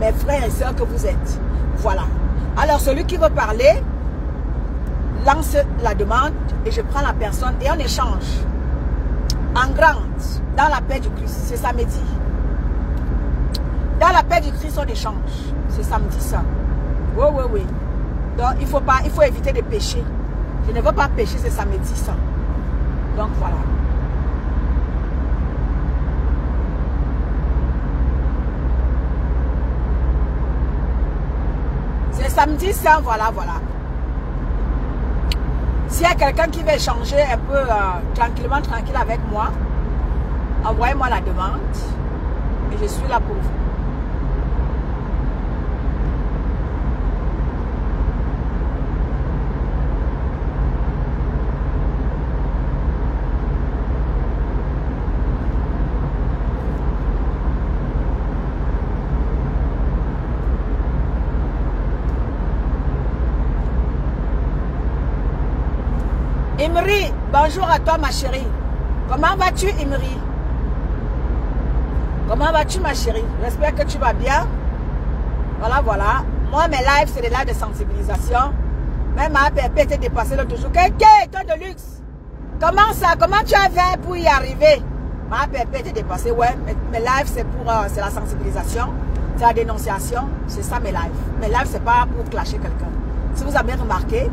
mes frères et soeurs que vous êtes. Voilà. Alors, celui qui veut parler, lance la demande et je prends la personne et on échange. En grande, dans la paix du Christ. C'est samedi. Dans la paix du Christ, on échange. C'est samedi ça. Oui, oui, oui. Donc, il faut éviter de pécher. Je ne veux pas pécher, c'est samedi ça. Donc, voilà. C'est samedi ça, voilà, voilà. S'il y a quelqu'un qui veut échanger un peu tranquillement, tranquille avec moi, envoyez-moi la demande et je suis là pour vous. Imri, bonjour à toi ma chérie. Comment vas-tu Imri? Comment vas-tu ma chérie? J'espère que tu vas bien. Voilà, voilà. Moi mes lives c'est des lives de sensibilisation. Même ma APP était dépassée l'autre jour. Tonne de Luxe. Comment ça? Comment tu as fait pour y arriver? Ma APP était dépassée. Ouais, mes lives c'est pour c'est la sensibilisation. C'est la dénonciation. C'est ça mes lives. Mes lives c'est pas pour clasher quelqu'un. Si vous avez remarqué,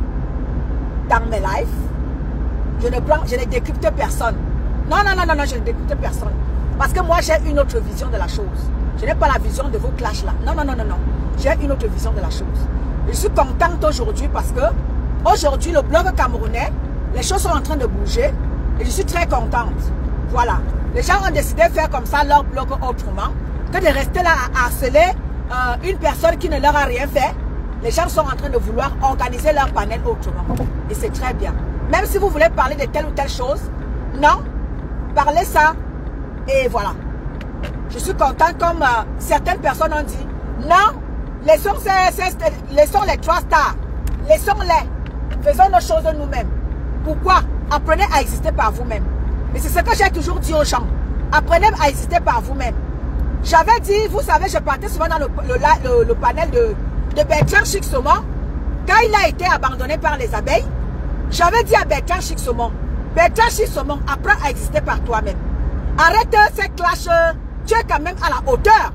dans mes lives, je ne décrypte personne. Non, non, non, non, non, je ne décrypte personne. Parce que moi, j'ai une autre vision de la chose. Je n'ai pas la vision de vos clashs là. Non, non, non, non, non. J'ai une autre vision de la chose. Je suis contente aujourd'hui parce que aujourd'hui, le bloc camerounais, les choses sont en train de bouger et je suis très contente. Voilà. Les gens ont décidé de faire comme ça leur bloc autrement que de rester là à harceler une personne qui ne leur a rien fait. Les gens sont en train de vouloir organiser leur panel autrement. Et c'est très bien. Même si vous voulez parler de telle ou telle chose, non, parlez ça. Et voilà. Je suis contente comme certaines personnes ont dit, non, Laissons les 3 stars. Laissons-les. Faisons nos choses nous-mêmes. Pourquoi? Apprenez à exister par vous-même. Et c'est ce que j'ai toujours dit aux gens. Apprenez à exister par vous-même. J'avais dit, vous savez, je partais souvent dans le panel de Bertrand Chicks-Saumon. Quand il a été abandonné par les abeilles, j'avais dit à Bertrand Chicks-Saumon, Bertrand Chicks-Saumon, apprends à exister par toi-même. Arrête ces clashs. Tu es quand même à la hauteur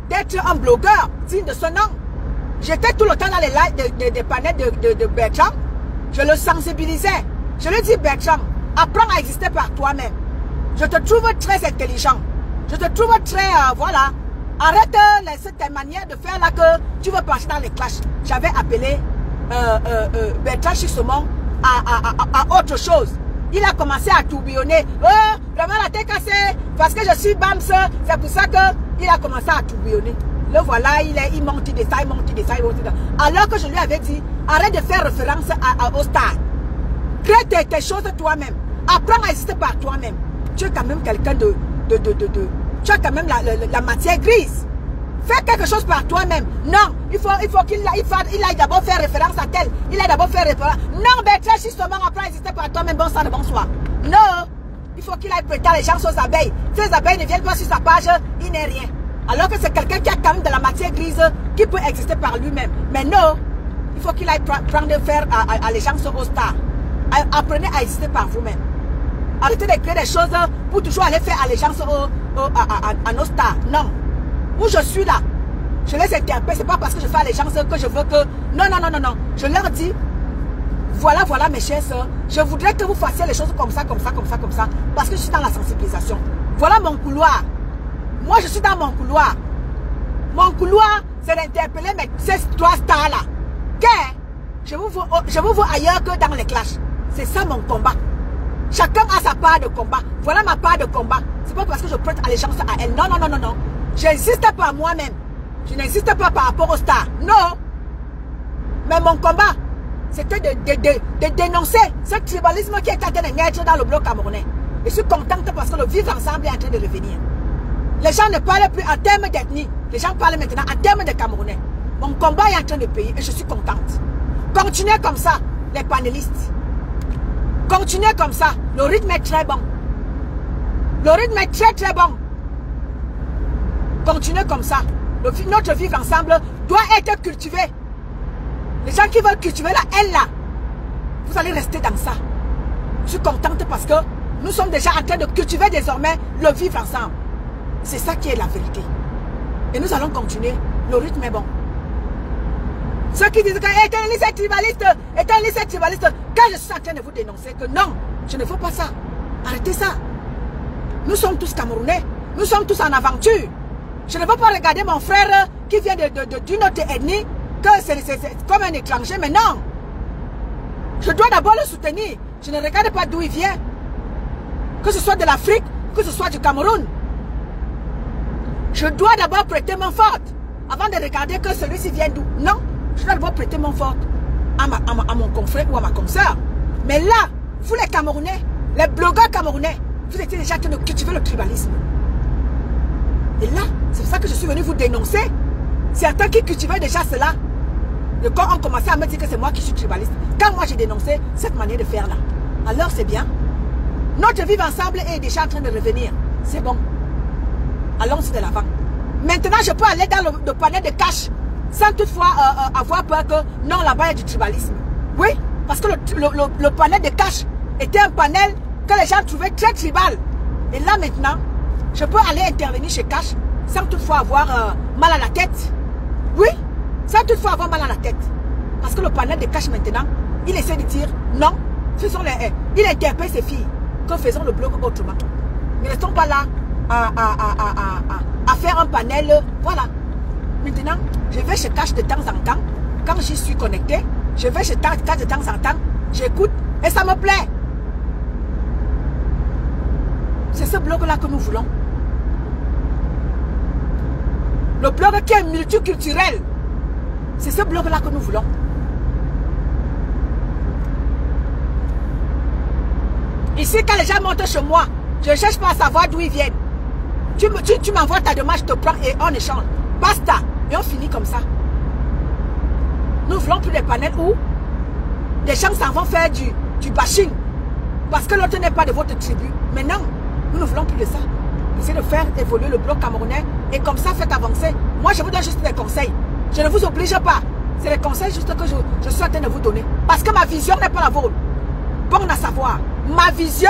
d'être un blogueur digne de son nom. J'étais tout le temps dans les lives des panels de Bertrand. Je le sensibilisais. Je lui dis, Bertrand, apprends à exister par toi-même. Je te trouve très intelligent. Je te trouve très, voilà. Arrête cette manière de faire là que tu veux passer dans les clashs. J'avais appelé Bertrand Chicks-Saumon à autre chose. Il a commencé à tourbillonner. Oh, vraiment la tête cassée. Parce que je suis Bams. C'est pour ça qu'il a commencé à tourbillonner. Le voilà, il monte, il descend, il monte, il descend, il monte. Alors que je lui avais dit, arrête de faire référence au star. Crée tes choses toi-même. Apprends à exister par toi-même. Tu es quand même quelqu'un tu as quand même la matière grise. Fais quelque chose par toi-même. Non, il faut qu'il aille d'abord faire référence à tel. Il aille d'abord faire référence. Non, Bertrand Chicks-Saumon, apprends à exister par toi-même. Bon sang de bonsoir. Non, il faut qu'il aille prêter les gens aux abeilles. Ces abeilles ne viennent pas sur sa page, il n'est rien. Alors que c'est quelqu'un qui a quand même de la matière grise qui peut exister par lui-même. Mais non, il faut qu'il aille prendre faire allégeance aux stars. Apprenez à exister par vous-même. Arrêtez de créer des choses pour toujours aller faire allégeance à nos stars. Non. Où je suis là, je les interpelle. C'est pas parce que je fais allégeance que je veux que... Non, non, non, non, non. Je leur dis, voilà, voilà mes chères soeurs, je voudrais que vous fassiez les choses comme ça, comme ça, comme ça, comme ça. Parce que je suis dans la sensibilisation. Voilà mon couloir. Moi, je suis dans mon couloir. Mon couloir, c'est d'interpeller ces 3 stars-là. Je vous vois ailleurs que dans les clashs. C'est ça mon combat. Chacun a sa part de combat. Voilà ma part de combat. C'est pas parce que je prête allégeance à elle. Non, non, non, non, non. J'existe par moi-même. Je n'existe pas par rapport aux stars. Non. Mais mon combat, c'était de dénoncer ce tribalisme qui est en train de naître dans le bloc camerounais. Je suis contente parce que le vivre ensemble est en train de revenir. Les gens ne parlent plus en termes d'ethnie. Les gens parlent maintenant en termes de Camerounais. Mon combat est en train de payer et je suis contente. Continuez comme ça, les panélistes. Continuez comme ça. Le rythme est très bon. Le rythme est très très bon. Continuez comme ça. Notre vivre ensemble doit être cultivé. Les gens qui veulent cultiver la haine là, vous allez rester dans ça. Je suis contente parce que nous sommes déjà en train de cultiver désormais le vivre ensemble. C'est ça qui est la vérité. Et nous allons continuer. Le rythme est bon. Ceux qui disent que est un lycée tribaliste, est un lycée tribaliste, quand je suis en train de vous dénoncer que non, je ne veux pas ça. Arrêtez ça. Nous sommes tous Camerounais. Nous sommes tous en aventure. Je ne veux pas regarder mon frère qui vient d'une autre ethnie, que c'est comme un étranger, mais non. Je dois d'abord le soutenir. Je ne regarde pas d'où il vient. Que ce soit de l'Afrique, que ce soit du Cameroun. Je dois d'abord prêter main forte avant de regarder que celui-ci vient d'où. Non, je dois d'abord prêter main forte à mon confrère ou à ma consoeur. Mais là, vous les Camerounais, les blogueurs camerounais, vous étiez déjà en train de cultiver le tribalisme. Et là, c'est pour ça que je suis venu vous dénoncer. Certains qui cultivaient déjà cela, quand on commençait à me dire que c'est moi qui suis tribaliste, quand moi j'ai dénoncé cette manière de faire là, alors c'est bien. Notre vivre ensemble est déjà en train de revenir. C'est bon. Allons-y de l'avant. Maintenant, je peux aller dans le panel de cash sans toutefois avoir peur que non, là-bas il y a du tribalisme. Oui, parce que le panel de cash était un panel que les gens trouvaient très tribal. Et là maintenant, je peux aller intervenir chez Cash sans toutefois avoir mal à la tête. Oui, sans toutefois avoir mal à la tête. Parce que le panel de Cash maintenant, il essaie de dire non, faisons les... Il interpelle ses filles que faisons le blog autrement. Ne restons pas là à faire un panel. Voilà. Maintenant, je vais chez Cash de temps en temps. Quand j'y suis connecté, je vais chez Cash de temps en temps. J'écoute et ça me plaît. C'est ce blog-là que nous voulons. Le blog qui est multiculturel. C'est ce blog-là que nous voulons. Ici, quand les gens montent chez moi, je ne cherche pas à savoir d'où ils viennent. Tu m'envoies ta demande, je te prends et on échange. Basta. Et on finit comme ça. Nous ne voulons plus des panels où des gens s'en vont faire du bashing. Parce que l'autre n'est pas de votre tribu. Mais non, nous ne voulons plus de ça. Essayez de faire évoluer le bloc camerounais et comme ça, faites avancer. Moi, je vous donne juste des conseils. Je ne vous oblige pas. C'est les conseils juste que je suis en train de vous donner. Parce que ma vision n'est pas la vôtre. Bon à savoir, ma vision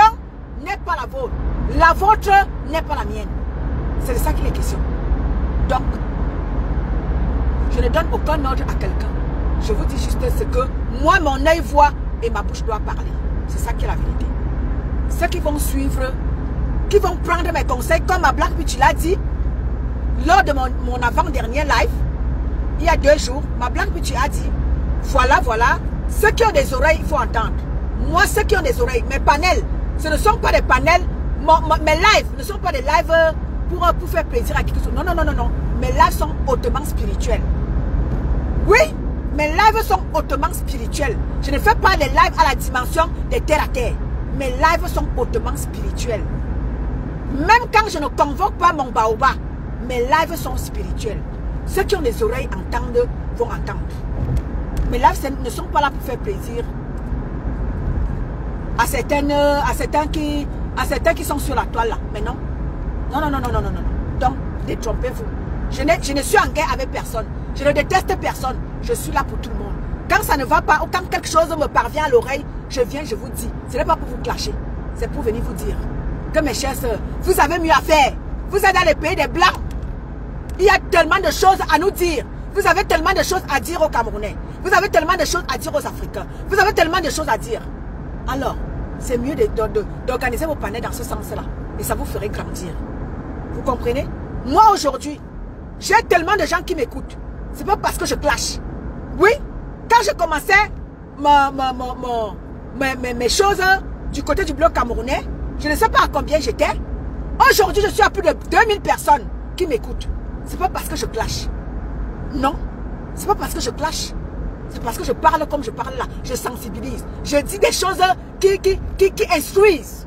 n'est pas la vôtre. La vôtre n'est pas la mienne. C'est de ça qu'il est question. Donc, je ne donne aucun ordre à quelqu'un. Je vous dis juste ce que moi, mon œil voit et ma bouche doit parler. C'est ça qui est la vérité. Ceux qui vont suivre, qui vont prendre mes conseils, comme ma Black Bitch l'a dit, lors de mon avant-dernier live, il y a 2 jours, ma Black Bitch a dit, voilà, ceux qui ont des oreilles, il faut entendre. Moi, ceux qui ont des oreilles, mes panels, ce ne sont pas des panels, mes lives ne sont pas des lives pour faire plaisir à qui que ce soit. Non. Mes lives sont hautement spirituels. Oui, mes lives sont hautement spirituels. Je ne fais pas des lives à la dimension des terre à terre. Mes lives sont hautement spirituels. Même quand je ne convoque pas mon baoba, mes lives sont spirituels. Ceux qui ont des oreilles entendent, vont entendre. Mes lives ne sont pas là pour faire plaisir à certains qui sont sur la toile là. Mais non. Non. Donc, détrompez-vous. Je ne suis en guerre avec personne. Je ne déteste personne. Je suis là pour tout le monde. Quand ça ne va pas ou quand quelque chose me parvient à l'oreille, je viens, je vous dis. Ce n'est pas pour vous clasher. C'est pour venir vous dire que mes chers sœurs, vous avez mieux à faire. Vous êtes dans les pays des Blancs. Il y a tellement de choses à nous dire. Vous avez tellement de choses à dire aux Camerounais. Vous avez tellement de choses à dire aux Africains. Vous avez tellement de choses à dire. Alors, c'est mieux d'organiser vos panels dans ce sens-là. Et ça vous ferait grandir. Vous comprenez? Moi, aujourd'hui, j'ai tellement de gens qui m'écoutent. C'est pas parce que je clash. Oui, quand je commençais mes choses du côté du bloc camerounais, je ne sais pas à combien j'étais. Aujourd'hui, je suis à plus de 2000 personnes qui m'écoutent. C'est pas parce que je clash. Non, c'est pas parce que je clash. C'est parce que je parle comme je parle là. Je sensibilise. Je dis des choses qui instruisent.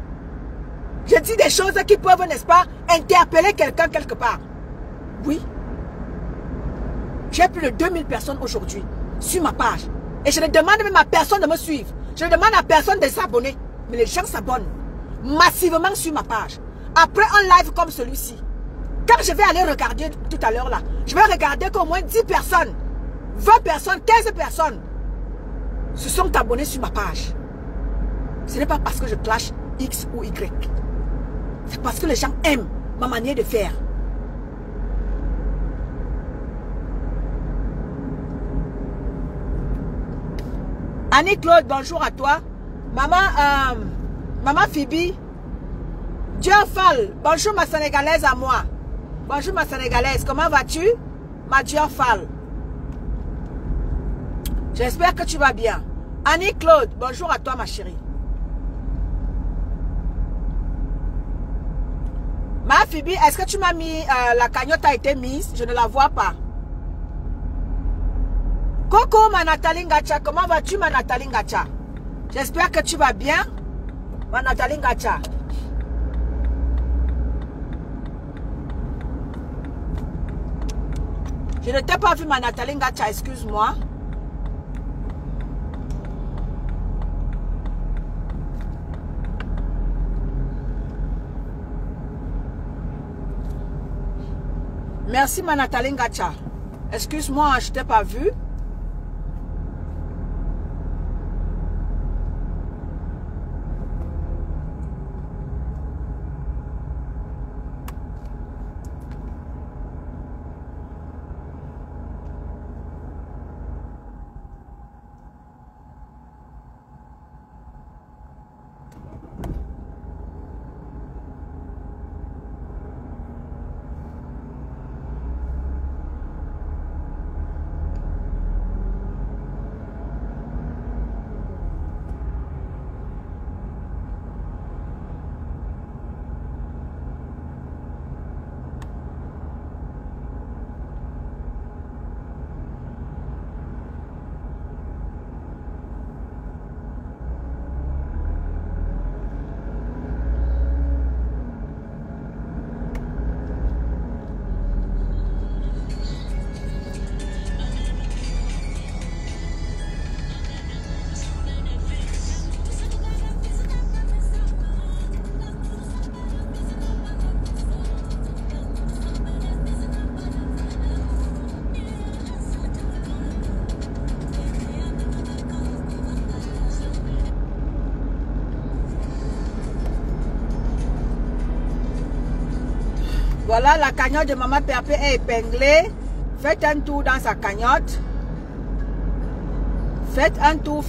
Je dis des choses qui peuvent, n'est-ce pas, interpeller quelqu'un quelque part. Oui. J'ai plus de 2000 personnes aujourd'hui sur ma page. Et je ne demande même à personne de me suivre. Je ne demande à personne de s'abonner. Mais les gens s'abonnent massivement sur ma page. Après un live comme celui-ci, quand je vais aller regarder tout à l'heure là, je vais regarder qu'au moins 10 personnes, 20 personnes, 15 personnes se sont abonnés sur ma page. Ce n'est pas parce que je clash X ou Y. C'est parce que les gens aiment ma manière de faire. Annie-Claude, bonjour à toi. Maman Phoebe. Diofal, bonjour ma Sénégalaise à moi. Bonjour ma Sénégalaise, comment vas-tu? Ma Diofal. J'espère que tu vas bien. Annie-Claude, bonjour à toi ma chérie. Ma Phoebe, est-ce que tu m'as mis, la cagnotte a été mise? Je ne la vois pas. Coco, ma Nathalie Ngacha, comment vas-tu ma Nathalie Ngacha? J'espère que tu vas bien, ma Nathalie Ngacha. Je ne t'ai pas vu ma Nathalie Ngacha, excuse-moi. Merci ma Nathalie Ngacha. Excuse-moi, je ne t'ai pas vu. Voilà, la cagnotte de Maman PRP est épinglée. Faites un tour dans sa cagnotte. Faites un tour,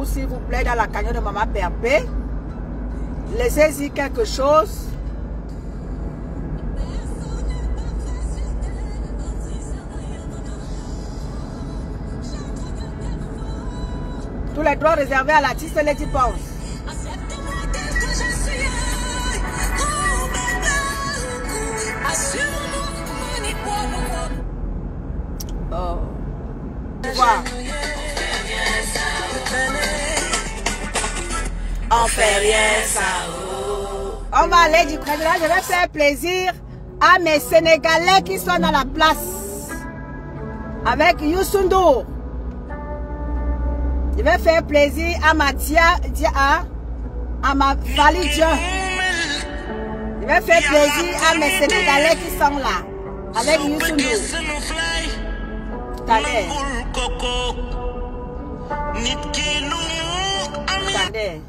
s'il vous plaît, dans la cagnotte de Maman PRP. Laissez-y quelque chose. Tous les droits réservés à l'artiste Lady Ponce. Oh. Voilà. On fait rien ça. On va aller du côté là. Je vais faire plaisir à mes Sénégalais qui sont dans la place. Avec Youssou N'Dour. Je vais faire plaisir à ma à ma valide. Je vais faire plaisir à mes Sénégalais qui sont là. Avec Youssou N'Dour. Attendez. Attendez.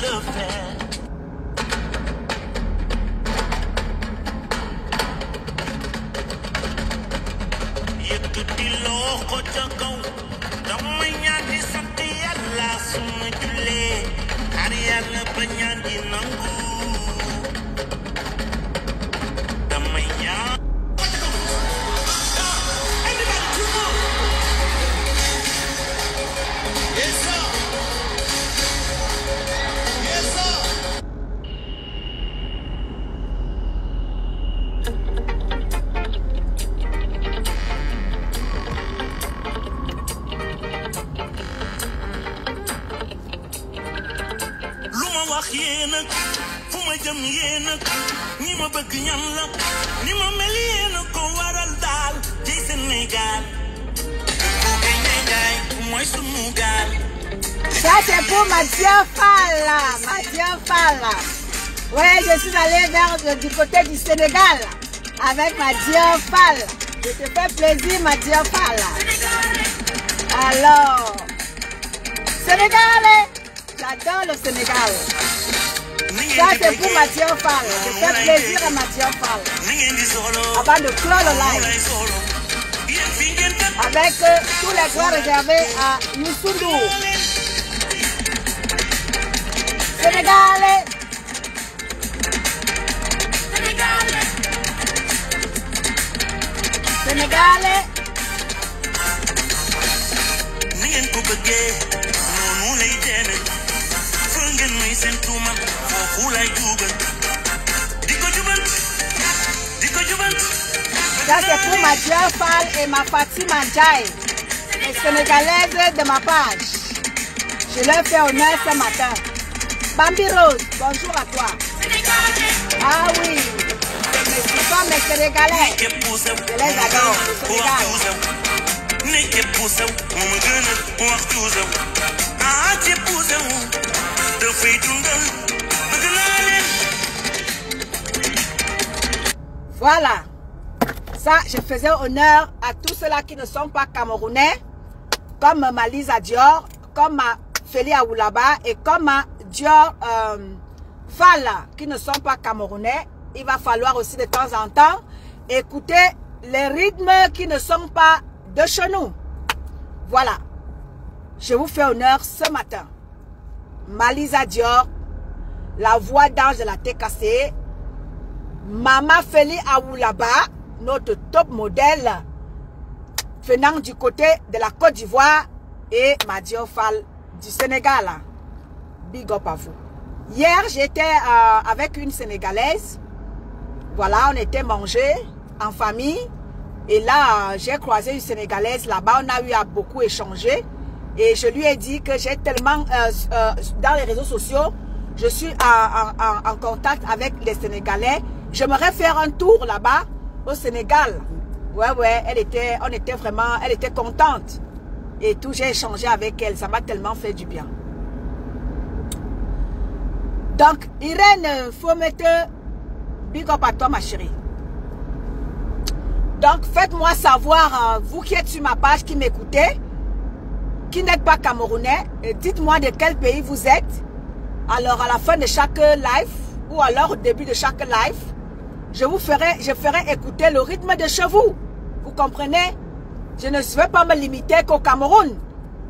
Le faire. Yëkkati loxo ca kaw damay ñaan di sant Yàlla su ma jullee xar Yàlla ba ñaan di nangu damay ñaan. Ça c'est pour Mathieu Falla. Mathieu Falla. Ouais, je suis allée vers du côté du Sénégal avec Mathieu Falla. Je te fais plaisir, Mathieu Falla. Alors, Sénégal, j'adore le Sénégal. Ça c'est pour Mathieu Falla. Je fais plaisir à Mathieu Falla. Avant de clore le live. Avec tous les droits réservés à Youssou N'Dour. Sénégalais. Sénégalais. Ça c'est pour ma Diafal et ma Fatima Ndiaye, les Sénégalaises de ma page. Je leur fais honneur ce matin. Bambi Rose, bonjour à toi. Ah oui, mais ce sont mes Sénégalais. Je les adore, le Sénégal. Voilà. Ça, je faisais honneur à tous ceux-là qui ne sont pas camerounais, comme Malisa Dior, comme Feli Aoulaba et comme Dior Falla, qui ne sont pas camerounais. Il va falloir aussi de temps en temps écouter les rythmes qui ne sont pas de chez nous. Voilà. Je vous fais honneur ce matin. Malisa Dior, la voix d'ange de la TKC, Mama Feli Aoulaba, notre top modèle venant du côté de la Côte d'Ivoire, et Madio Fall du Sénégal. Big up à vous. Hier, j'étais avec une Sénégalaise. Voilà, on était mangé en famille. Et là, j'ai croisé une Sénégalaise là-bas. On a eu à beaucoup échanger. Et je lui ai dit que j'ai tellement... dans les réseaux sociaux, je suis en contact avec les Sénégalais. J'aimerais faire un tour là-bas au Sénégal. Ouais, elle était contente. Et tout, j'ai échangé avec elle. Ça m'a tellement fait du bien. Donc, Irène, faut mettre big up à toi, ma chérie. Donc, faites-moi savoir, vous qui êtes sur ma page, qui m'écoutez, qui n'êtes pas camerounais, dites-moi de quel pays vous êtes. Alors, à la fin de chaque live, ou alors au début de chaque live, je ferai écouter le rythme de chez vous. Vous comprenez? Je ne vais pas me limiter qu'au Cameroun.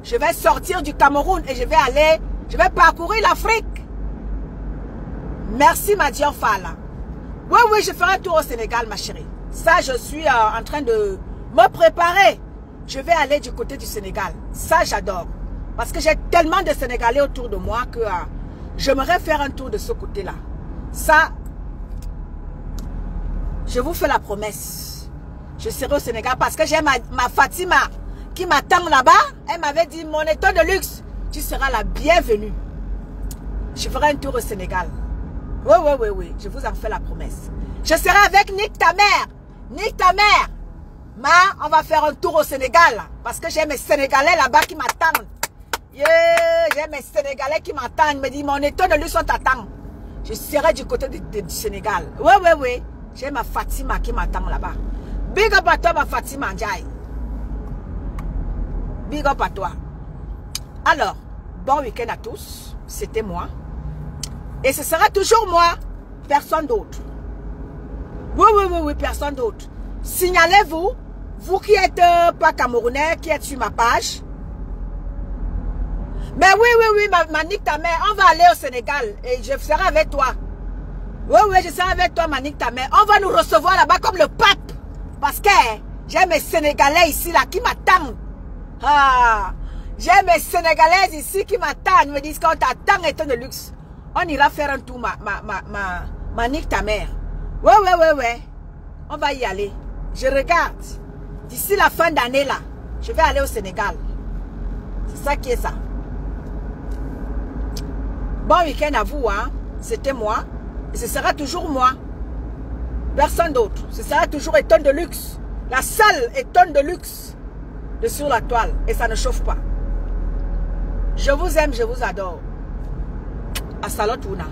Je vais sortir du Cameroun et je vais parcourir l'Afrique. Merci, ma Dior Fala. Oui, oui, je ferai un tour au Sénégal, ma chérie. Ça, je suis en train de me préparer. Je vais aller du côté du Sénégal. Ça, j'adore. Parce que j'ai tellement de Sénégalais autour de moi que j'aimerais faire un tour de ce côté-là. Ça, je vous fais la promesse. Je serai au Sénégal parce que j'ai ma Fatima qui m'attend là-bas. Elle m'avait dit, mon état de luxe, tu seras la bienvenue. Je ferai un tour au Sénégal. Oui, oui, oui, oui. Je vous en fais la promesse. Je serai avec Nick ta mère. Nick ta mère. Ma, on va faire un tour au Sénégal. Parce que j'ai mes Sénégalais là-bas qui m'attendent. Yeah, j'ai mes Sénégalais qui m'attendent. Ils me disent, mon état de luxe, on t'attend. Je serai du côté du Sénégal. Oui, oui, oui. J'ai ma Fatima qui m'attend là-bas. Big up à toi, ma Fatima Ndiaye. Big up à toi. Alors, bon week-end à tous. C'était moi. Et ce sera toujours moi. Personne d'autre. Oui, oui, oui, oui, personne d'autre. Signalez-vous, vous qui êtes pas camerounais, qui êtes sur ma page. Mais oui, oui, oui, ma nique ta mère, on va aller au Sénégal et je serai avec toi. Oui, oui, je serai avec toi, ma nique ta mère. On va nous recevoir là-bas comme le pape. Parce que j'ai mes Sénégalais ici, là, qui m'attendent. Ah, j'ai mes Sénégalaises ici qui m'attendent. Ils me disent qu'on t'attend et de luxe. On ira faire un tour, ma nique ta mère. Ouais, ouais, ouais, ouais. On va y aller. Je regarde. D'ici la fin d'année, là, je vais aller au Sénégal. C'est ça qui est ça. Bon week-end à vous, hein. C'était moi. Et ce sera toujours moi. Personne d'autre. Ce sera toujours Étonne de luxe. La seule Étonne de luxe de sur la toile. Et ça ne chauffe pas. Je vous aime, je vous adore. À Salotuna.